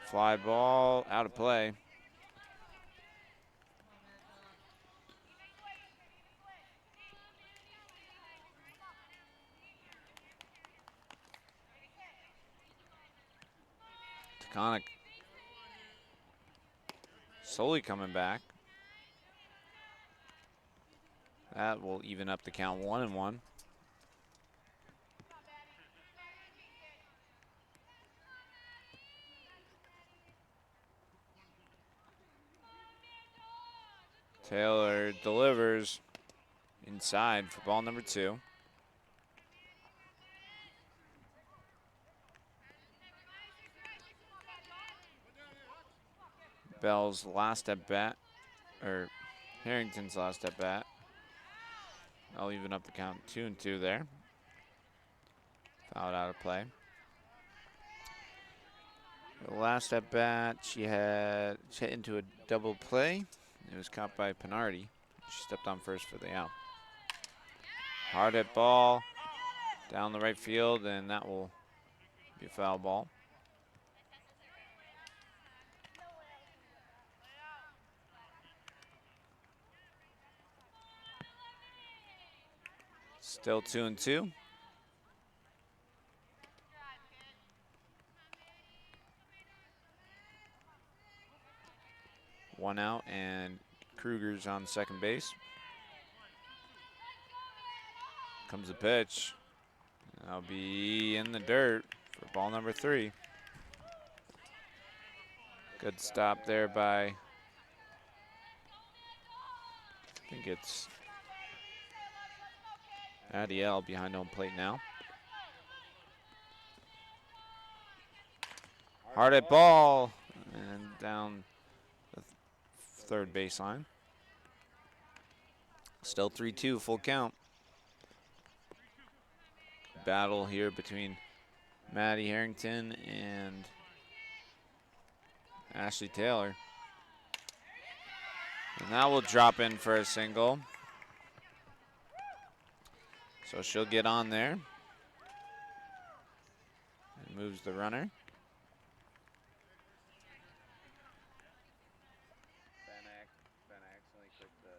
Fly ball out of play. Taconic slowly coming back. That will even up the count 1-1. Taylor delivers inside for ball number 2. Bell's last at bat, or Harrington's last at bat. I'll even up the count 2-2 there. Fouled out of play. The last at bat, she hit into a double play. It was caught by Pinardi. She stepped on first for the out. Hard hit ball down the right field, and that will be a foul ball. Still 2-2. One out, and Kruger's on second base. Comes the pitch. That'll be in the dirt for ball number 3. Good stop there by, I think it's Adiel behind home plate now. Hard at ball and down the third baseline. Still 3-2, full count. Battle here between Maddie Harrington and Ashley Taylor. And that will drop in for a single. So she'll get on there. And moves the runner. Ben accidentally clicked the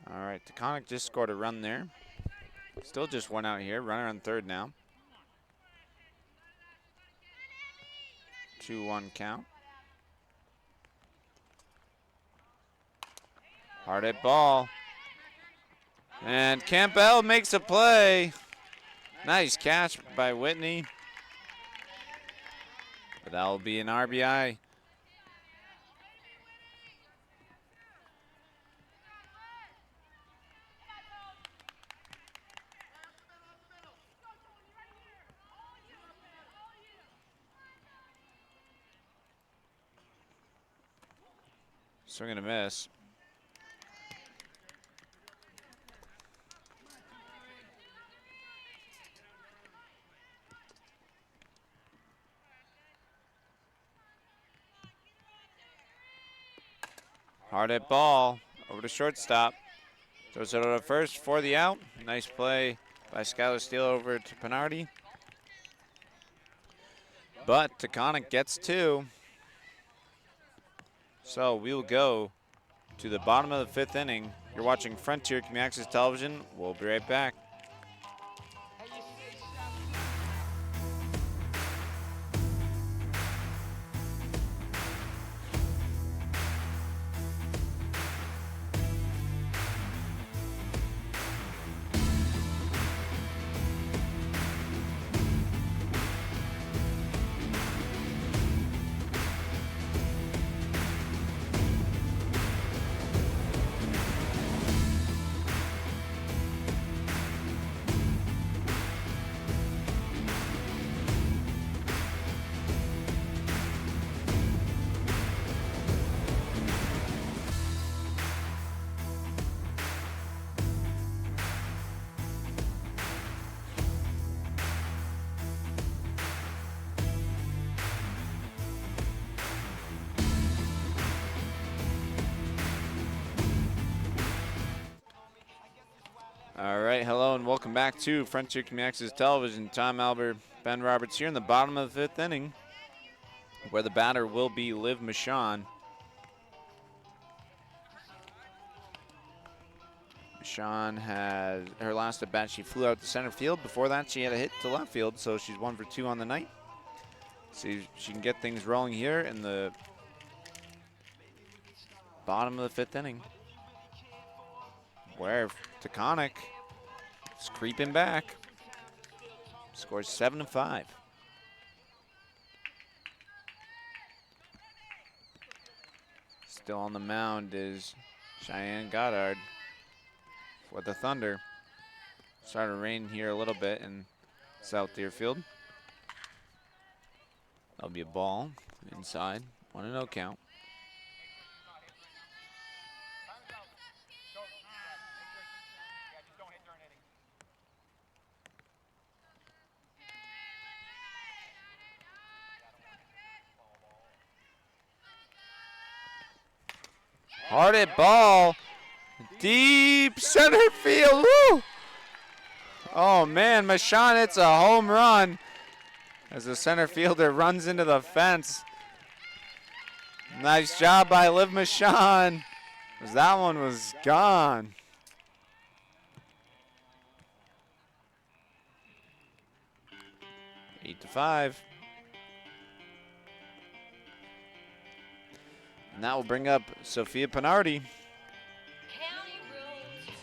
All right, Taconic just scored a run there. Still just one out here. Runner on third now. 2-1 count. Hard hit ball. And Campbell makes a play. Nice catch by Whitney. But that will be an RBI. Swing and a miss. Hard hit ball over to shortstop. Throws it over to first for the out. Nice play by Skylar Steele over to Pinardi. But Taconic gets two. So we will go to the bottom of the fifth inning. You're watching Frontier Community Access Television. We'll be right back. All right, hello and welcome back to Frontier Community Access Television. Tom Albert, Ben Roberts here in the bottom of the fifth inning, where the batter will be Liv Michon. Michon had her last at bat. She flew out to center field. Before that, she had a hit to left field, so she's 1 for 2 on the night. See if she can get things rolling here in the bottom of the fifth inning, where Taconic is creeping back. Scores 7-5. Still on the mound is Cheyenne Goddard for the Thunder. Starting to rain here a little bit in South Deerfield. That'll be a ball inside. 1-0 count. Hard hit ball, deep center field. Woo! Oh man, Michon hits a home run as the center fielder runs into the fence. Nice job by Liv Michon, as that one was gone. Eight to 5. And that will bring up Sophia Pinardi. County Road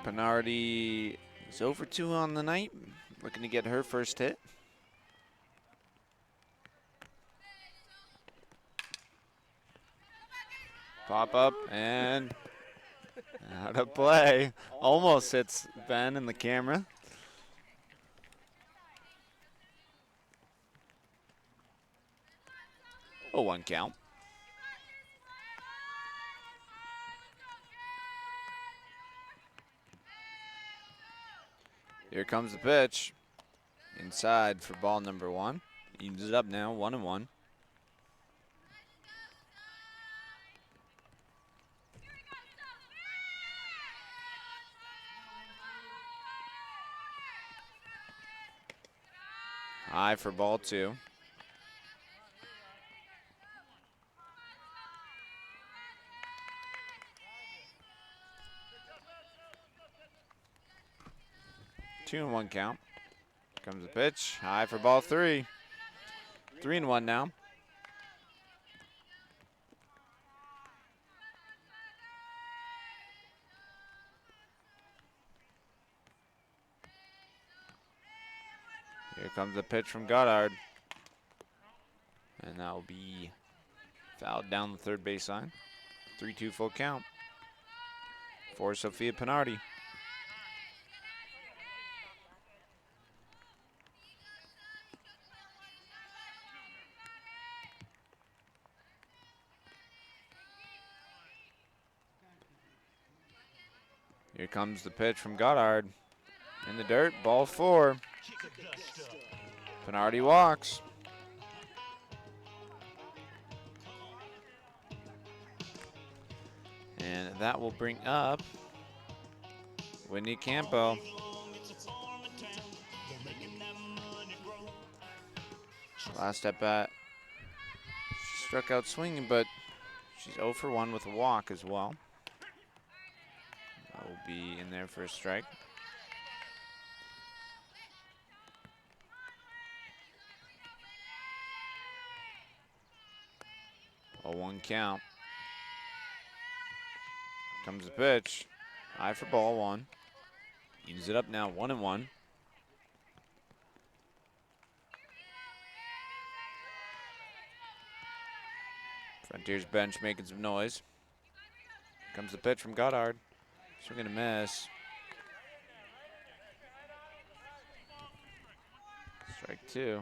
233. Pinardi is over 2 on the night, looking to get her first hit. Pop up and out of play. Almost hits Ben in the camera. Oh, 1 count. Here comes the pitch. Inside for ball number 1. Evens it up now, 1-1. High for ball 2. 2-1 count. Comes the pitch. High for ball 3. 3-1 now. Here comes the pitch from Goddard. And that will be fouled down the third baseline. 3-2 full count for Sophia Pinardi. Here comes the pitch from Goddard. In the dirt, ball 4. Pinardi walks. And that will bring up Whitney Campo. Last at bat, she struck out swinging, but she's 0 for 1 with a walk as well. That will be in there for a strike. A 1 count. Comes the pitch. High for ball 1. Evens it up now, 1-1. Frontiers bench making some noise. Comes the pitch from Goddard. Swing and a miss. Strike 2.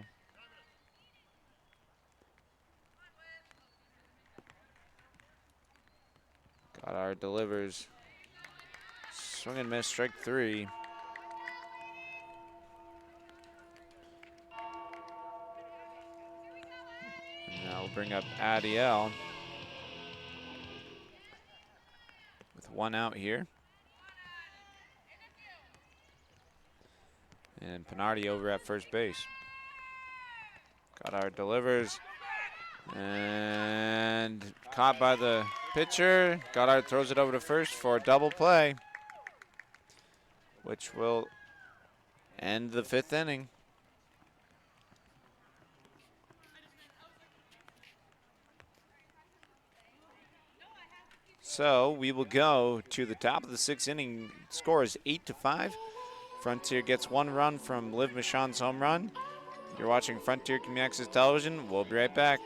Goddard delivers. Swing and miss, strike 3. And that will bring up Adiel with 1 out here. And Pinardi over at first base. Goddard delivers. And caught by the pitcher. Goddard throws it over to first for a double play, which will end the 5th inning. So we will go to the top of the 6th inning. Score is 8-5. Frontier gets 1 run from Liv Michon's home run. You're watching Frontier Community Access Television. We'll be right back.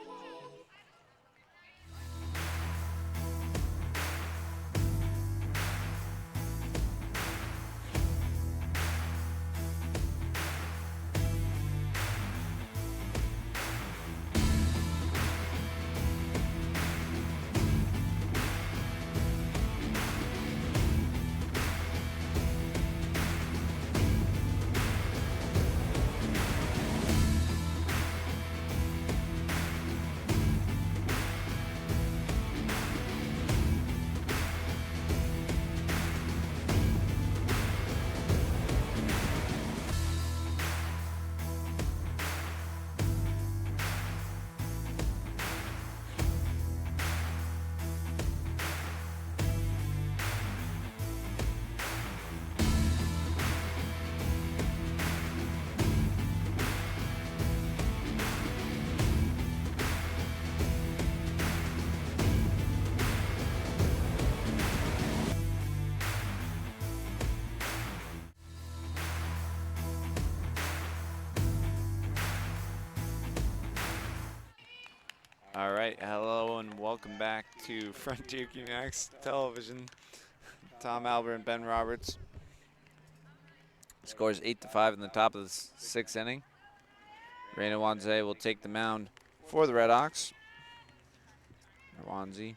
All right, hello and welcome back to Frontier Community Access Television. Tom Albert and Ben Roberts. Scores 8-5 in the top of the 6th inning. Reina Wanze will take the mound for the Red Hawks. Wanze.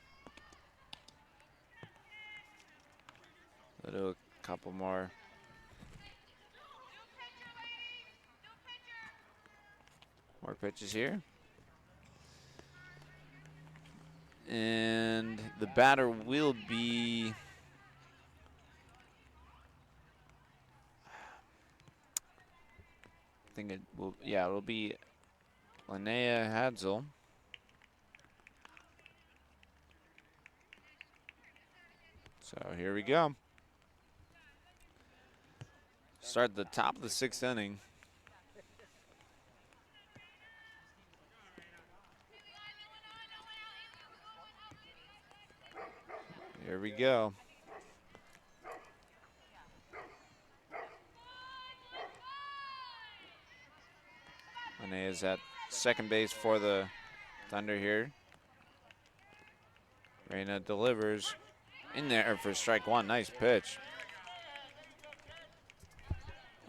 We'll do a couple more. More pitches here. And the batter will be it'll be Linnea Hadsel. So here we go. Start at the top of the 6th inning. Here we go. Monet is at second base for the Thunder here. Reyna delivers in there for strike one. Nice pitch.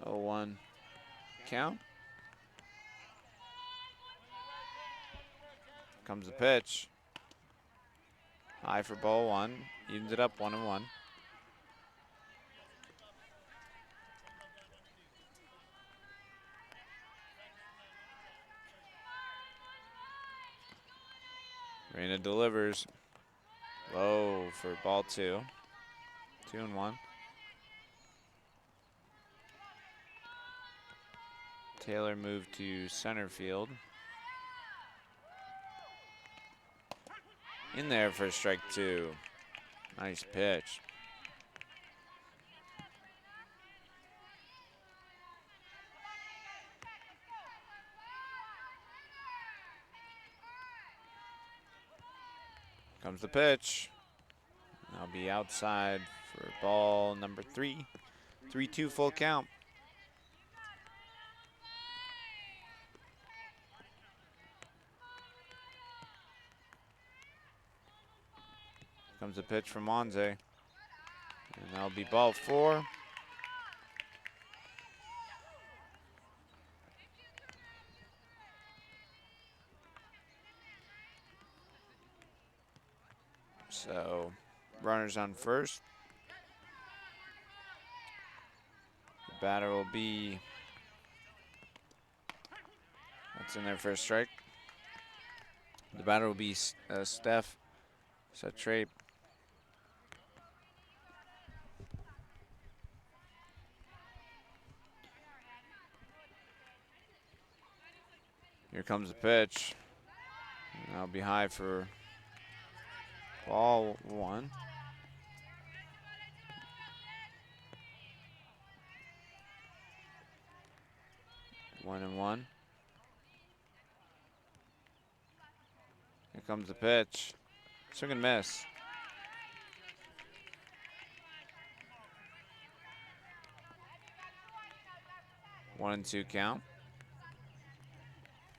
0-1 count. Comes the pitch. High for ball one. Evens it up 1-1. Reyna delivers low for ball two. 2-1. Taylor moved to center field. In there for strike two. Nice pitch. Comes the pitch. I'll be outside for ball number 3. 3-2 full count. Comes the pitch from Monze. And that'll be ball 4. So, runners on first. The batter will be, that's in there for a strike. The batter will be Steph Satrape. Here comes the pitch. And that'll be high for ball 1. One and one. Here comes the pitch. Swing and miss. One and two count.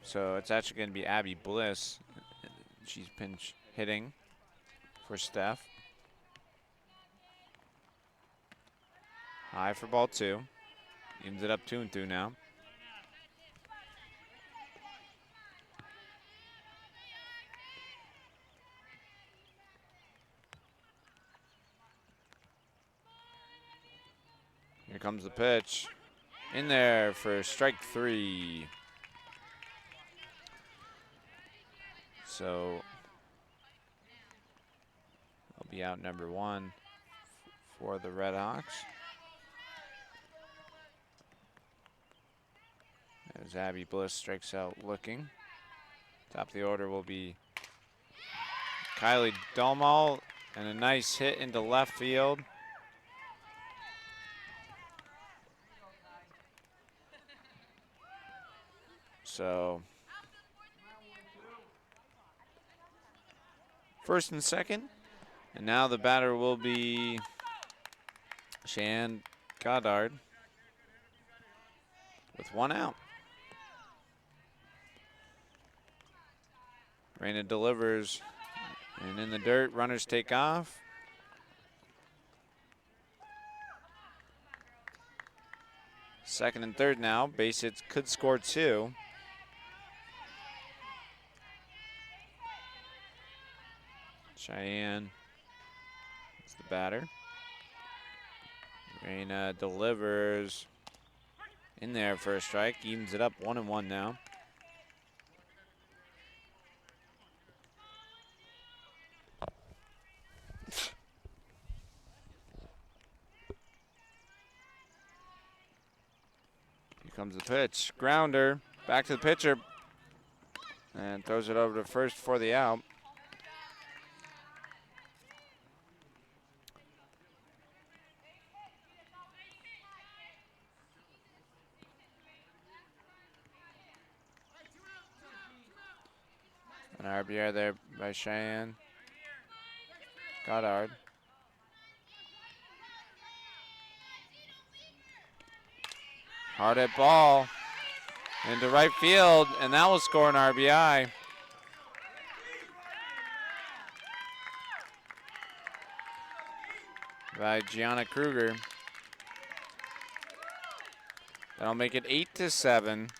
So it's actually going to be Abby Bliss. She's pinch hitting for Steph. High for ball 2. Evens it up 2-2 now. Here comes the pitch. In there for strike 3. So I'll be out number 1 for the Red Hawks. As Abby Bliss strikes out looking. Top of the order will be Kylie Dalmal, and a nice hit into left field. So first and second, and now the batter will be Shan Goddard with 1 out. Reyna delivers, and in the dirt, runners take off. Second and third now, base hits could score 2. Cheyenne is the batter. Reyna delivers in there for a strike, evens it up 1-1 now. Here comes the pitch, grounder, back to the pitcher, and throws it over to first for the out. RBI there by Cheyenne. Goddard. Hard at ball. Into right field, and that will score an RBI. By Gianna Kruger. That'll make it 8-7.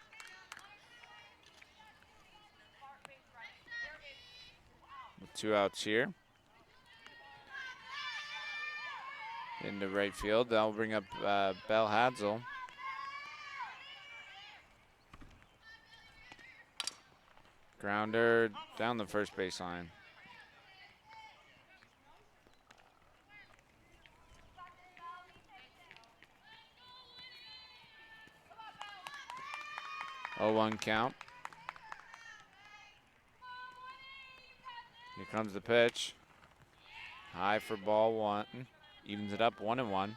With 2 outs here. Into right field. That'll bring up Belle Hadsel. Grounder down the first baseline. Oh, 1 count. Here comes the pitch. High for ball 1. Evens it up 1-1.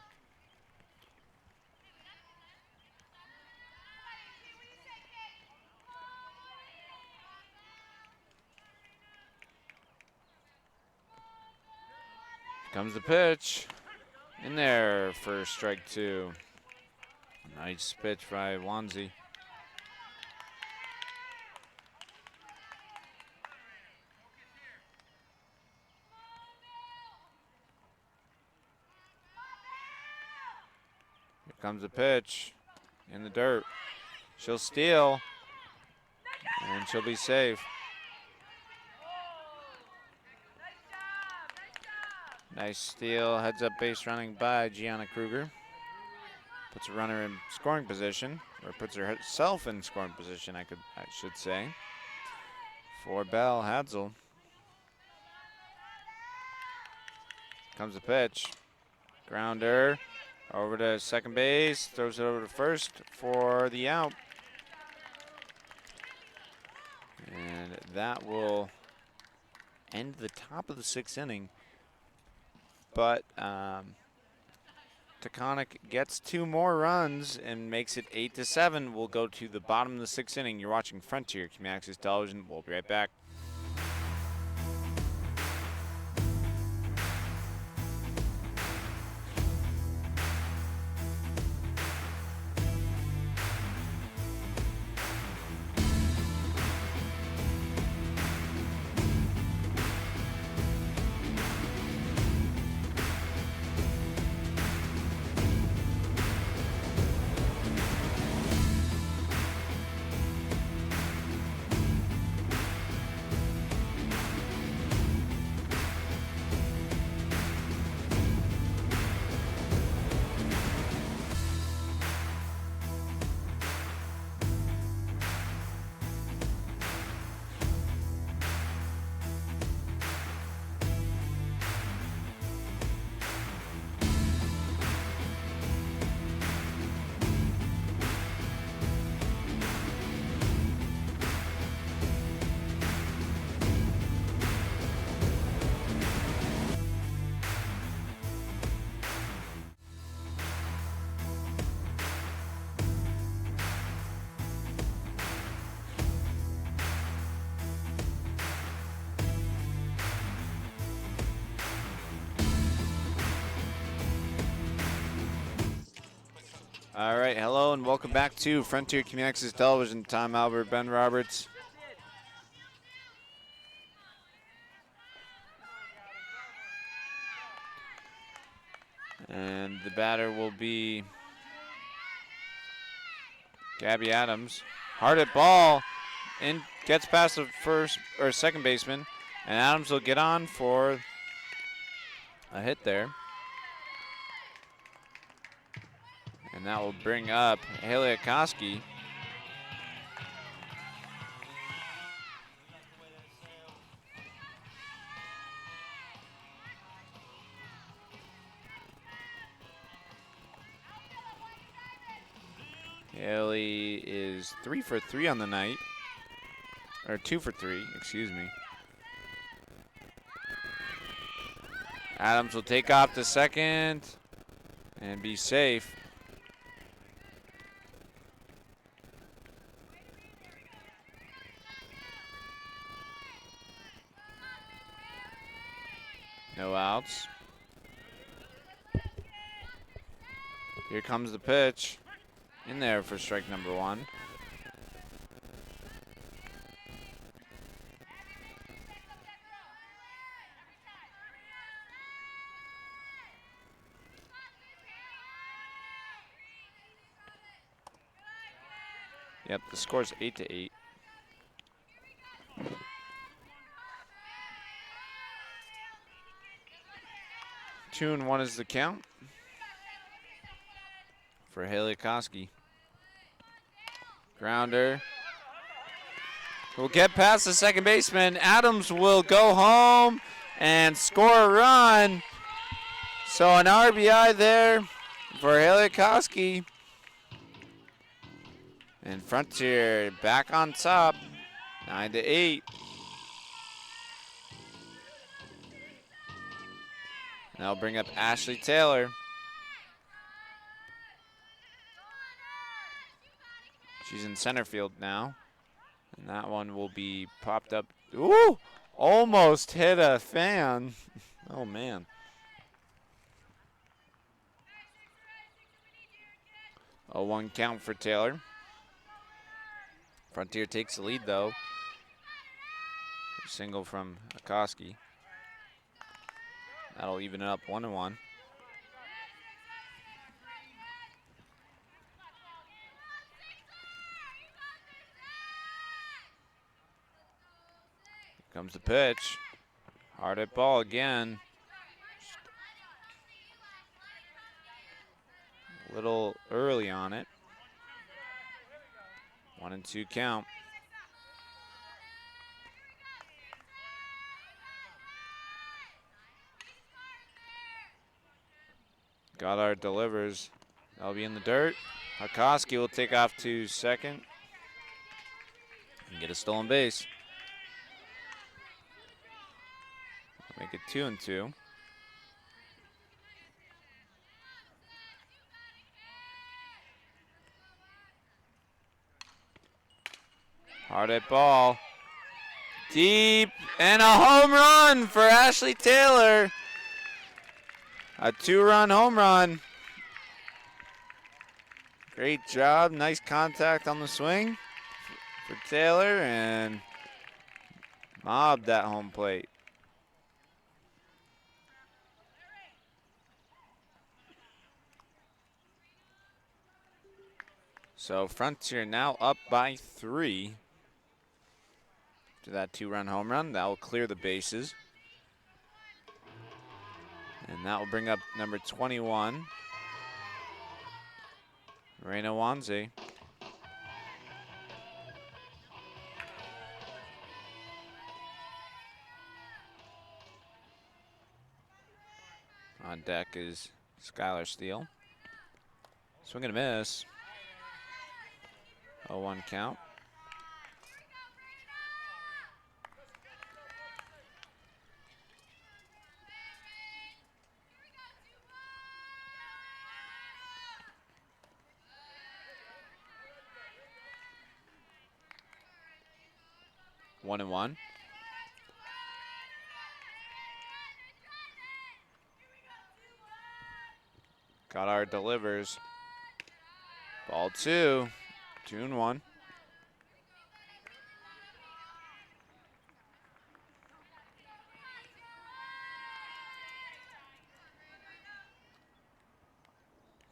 Comes the pitch. In there for strike 2. Nice pitch by Wanzi. Here comes the pitch. In the dirt. She'll steal. And she'll be safe. Nice steal, heads up base running by Gianna Kruger. Puts a runner in scoring position, or puts herself in scoring position, I should say, for Belle Hadsel. Comes the pitch. Grounder over to second base, throws it over to first for the out. And that will end the top of the 6th inning. But Taconic gets 2 more runs and makes it 8-7. We'll go to the bottom of the 6th inning. You're watching Frontier Community Access Television. We'll be right back. All right, hello and welcome back to Frontier Community Access Television. Tom Albert, Ben Roberts. And the batter will be Gabby Adams. Hard at ball, and gets past the first or second baseman, and Adams will get on for a hit there. And that will bring up Haley Akoski. Haley is 3 for 3 on the night. Or 2 for 3, excuse me. Adams will take off to second and be safe. No outs. Here comes the pitch. In there for strike number 1. Yep, the score's 8-8. 2-1 is the count for Haley Koski. Grounder. Will get past the second baseman. Adams will go home and score a run. So an RBI there for Haley Koski. And Frontier back on top, 9-8. That'll bring up Ashley Taylor. She's in center field now. And that one will be popped up. Ooh! Almost hit a fan. Oh, man. A 1 count for Taylor. Frontier takes the lead, though. Single from Akoski. That'll even it up 1-1. Comes the pitch. Hard at ball again. A little early on it. 1-2 count. Goddard delivers. That'll be in the dirt. Akoski will take off to second and get a stolen base. Make it 2-2. Hard at ball. Deep and a home run for Ashley Taylor. A 2-run home run. Great job. Nice contact on the swing for Taylor and mobbed that home plate. So Frontier now up by 3 to that 2-run home run. That will clear the bases. And that will bring up number 21, Reina Wanze. On deck is Skylar Steele. Swing and a miss. 0-1 count. One and one. Goddard delivers. Ball 2. 2-1.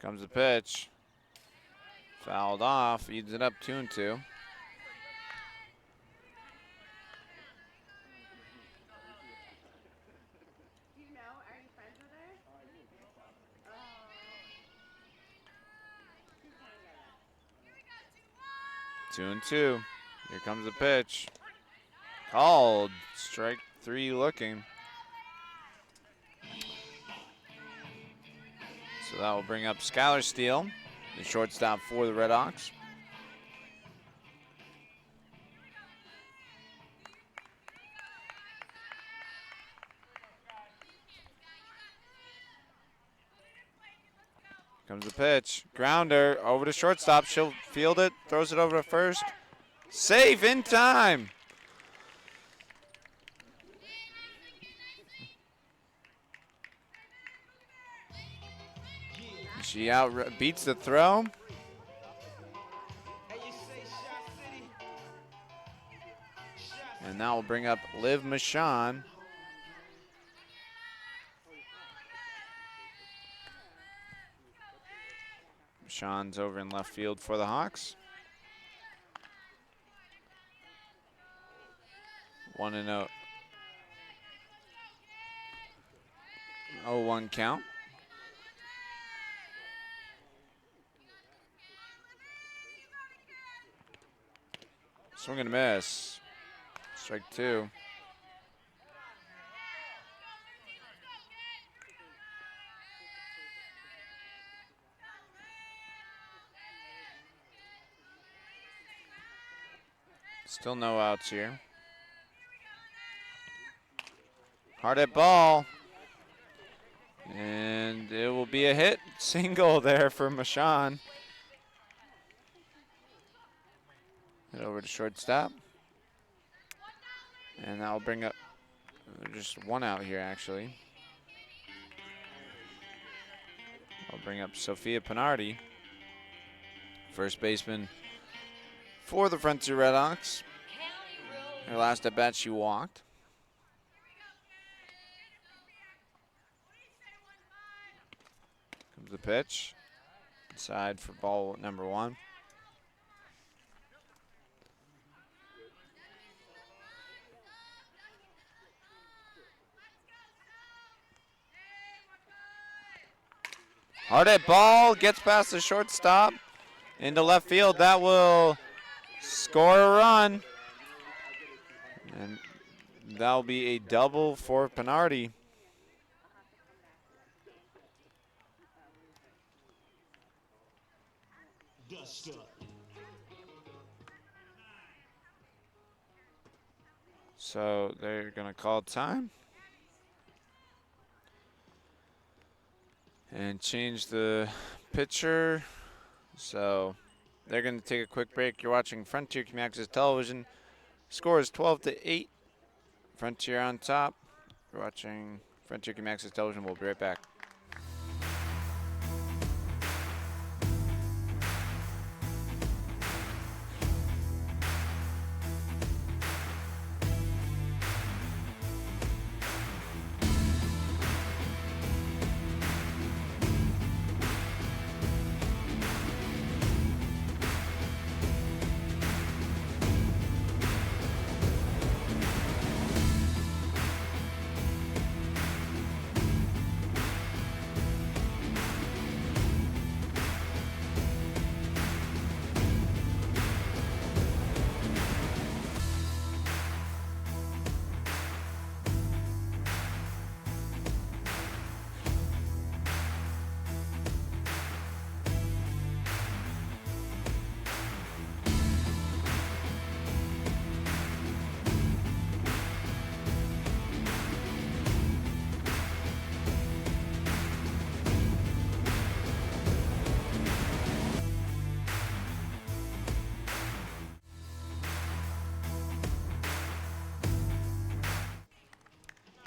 Comes the pitch. Fouled off. Eats it up 2-2. Do you know? Are you friends with her? Oh. She's trying to get it. 2-2. Here comes the pitch. Called. Strike 3 looking. So that will bring up Skylar Steele, the shortstop for the Redhawks. Comes the pitch. Grounder over to shortstop. She'll field it. Throws it over to first. Safe in time. She beats the throw. And that will bring up Liv Michon. Michon's over in left field for the Hawks. 1-0. 0-1 count. Swing and a miss. Strike 2. Still no outs here. Hard at ball. And it will be a hit. Single there for Michon. Head over to shortstop. And that will bring up just one out here, actually. I'll bring up Sophia Pinardi, first baseman for the Frontier Redhawks. Her last at bat, she walked. Comes the pitch. Inside for ball number 1. Hard at ball, gets past the shortstop into left field. That will score a run. And that'll be a double for Pinardi. So they're going to call time and change the pitcher. So they're going to take a quick break. You're watching Frontier Community Access Television. Score is 12-8. Frontier on top. You're watching Frontier Community Access Television. We'll be right back.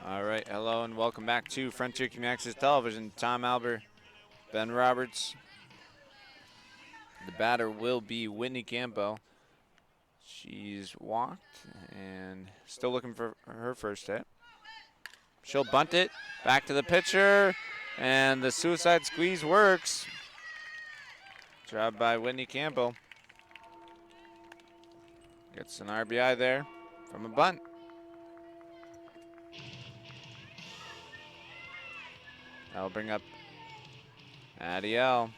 All right, hello and welcome back to Frontier Community Access Television. Tom Albert, Ben Roberts. The batter will be Whitney Campbell. She's walked and still looking for her first hit. She'll bunt it back to the pitcher, and the suicide squeeze works. Job by Whitney Campbell. Gets an RBI there from a bunt. That'll bring up Adiel.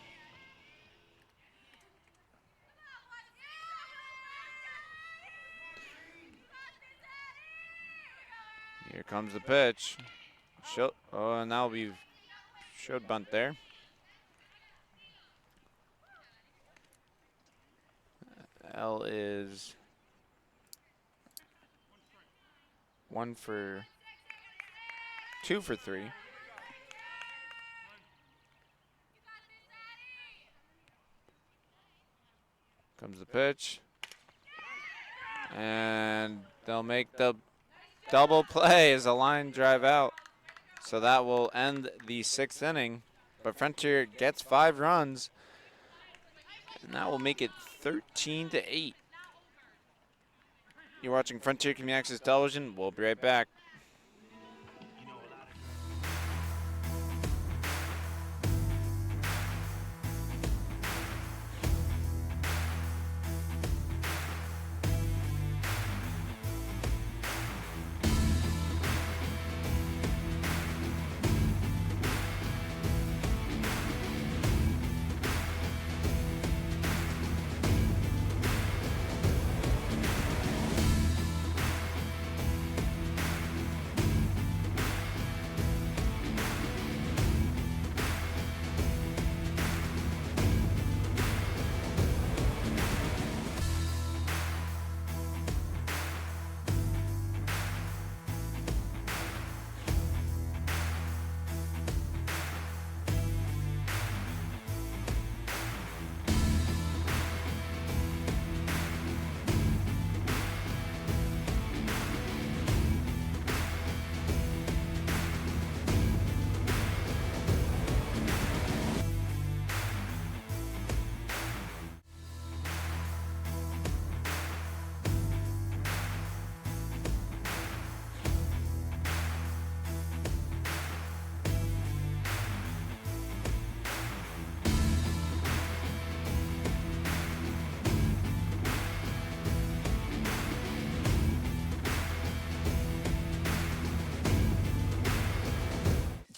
Here comes the pitch. And now we showed bunt there. L is 2 for 3. Comes the pitch. And they'll make the double play as a line drive out. So that will end the 6th inning but Frontier gets 5 runs, and that will make it 13-8. You're watching Frontier Community Access Television. We'll be right back.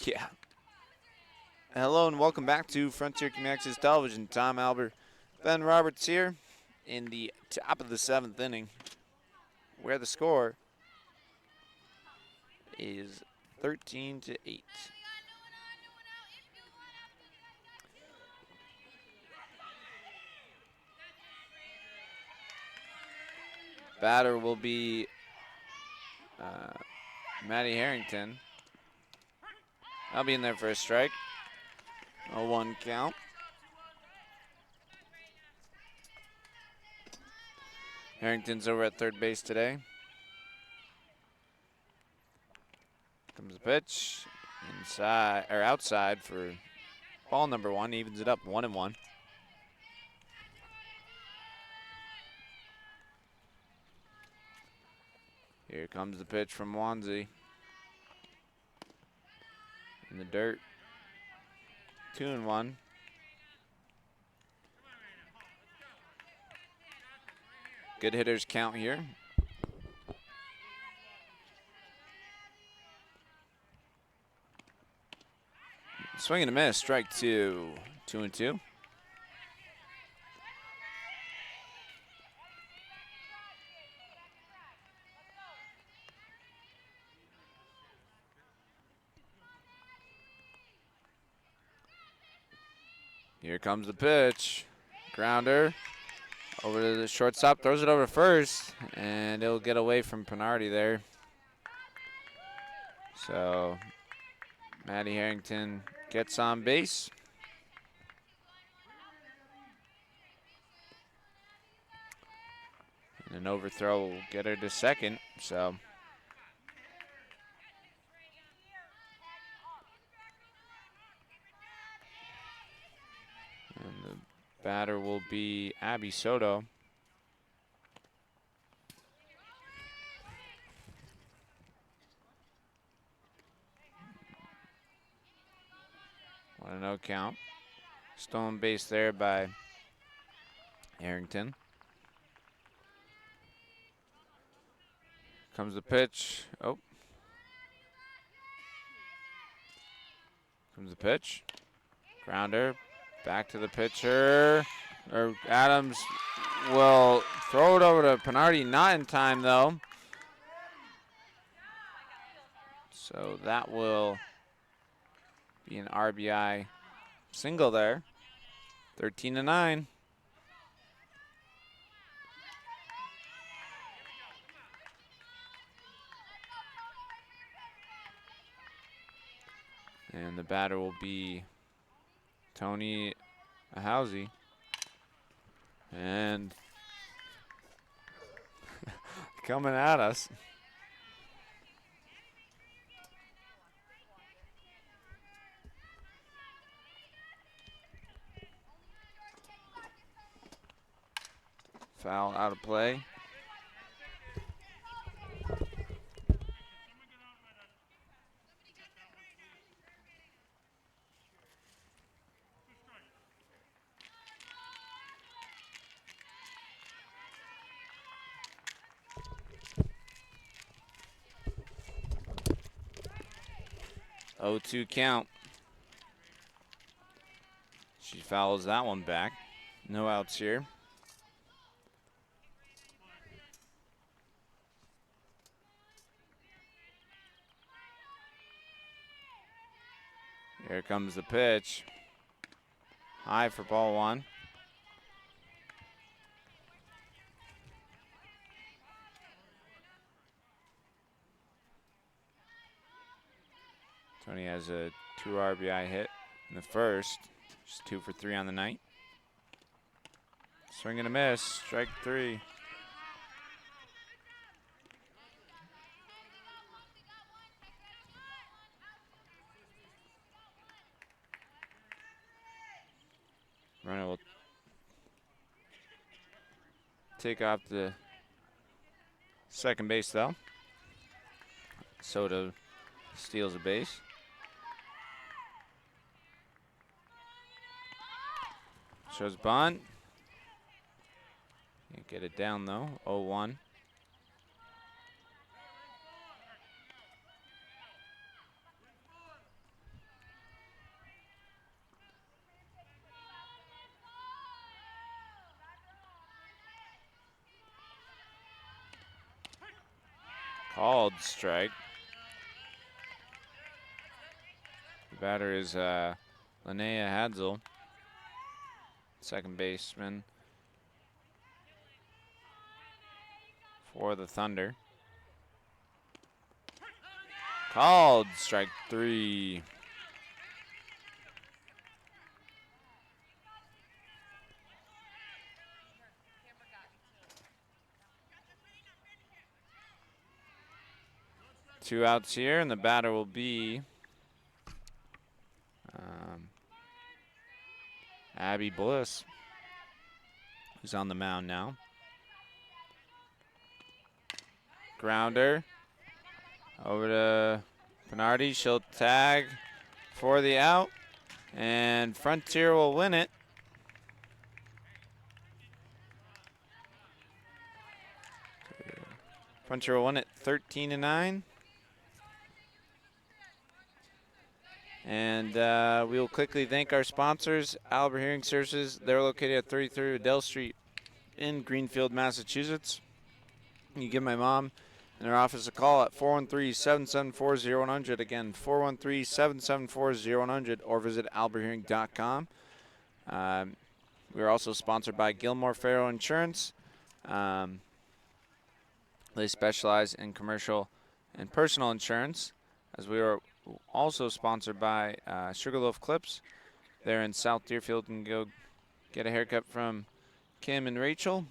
Yeah. Hello and welcome back to Frontier Community Access Television. Tom Albert, Ben Roberts here in the top of the 7th inning, where the score is 13-8. Batter will be Matty Harrington. I'll be in there for a strike. A 1 count. Harrington's over at third base today. Comes the pitch. Inside or outside for ball number 1. Evens it up 1-1. Here comes the pitch from Wanzi. In the dirt. 2-1. Good hitters count here. Swing and a miss. Strike 2. 2-2. Here comes the pitch. Grounder over to the shortstop, throws it over first, and it'll get away from Pinardi there. So Matty Harrington gets on base. And an overthrow will get her to second, so. And the batter will be Abby Soto. What a no count. Stolen base there by Harrington. Comes the pitch. Oh. Comes the pitch. Grounder. Back to the pitcher. Or Adams will throw it over to Pinardi. Not in time, though. So that will be an RBI single there. 13-9. And the batter will be Tony Ahousie. And coming at us. Foul out of play. Oh, 2 count. She fouls that one back. No outs here. Here comes the pitch. High for ball 1. Tony has a 2 RBI hit in the first. Just 2 for 3 on the night. Swing and a miss. Strike 3. Runner will take off the second base, though. Soto steals a base. Shows bunt. Can't get it down, though. 0-1. Called strike. The batter is Linnea Hadsel, second baseman for the Thunder. Called strike 3. Two outs here, and the batter will be Abby Bliss, who's on the mound now. Grounder over to Bernardi. She'll tag for the out, and Frontier will win it. Frontier will win it 13-9. And we will quickly thank our sponsors, Albert Hearing Services. They're located at 33 Adele Street in Greenfield, Massachusetts. You can give my mom in her office a call at 413-774-0100. Again, 413-774-0100, or visit alberthearing.com. We are also sponsored by Gilmore Farrow Insurance. They specialize in commercial and personal insurance, as we are also sponsored by Sugarloaf Clips. They're in South Deerfield. You can go get a haircut from Kim and Rachel.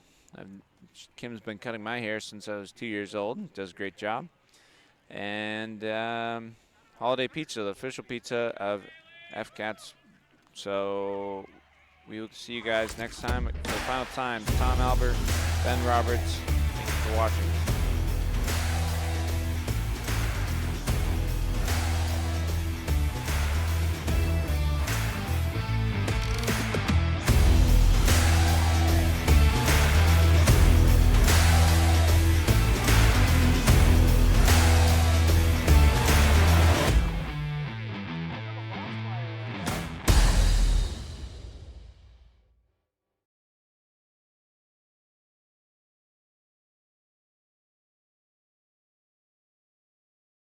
Kim's been cutting my hair since I was 2 years old. Does a great job. And Holiday Pizza, the official pizza of FCATS. So we will see you guys next time. For the final time, Tom Albert, Ben Roberts. Thank you for watching.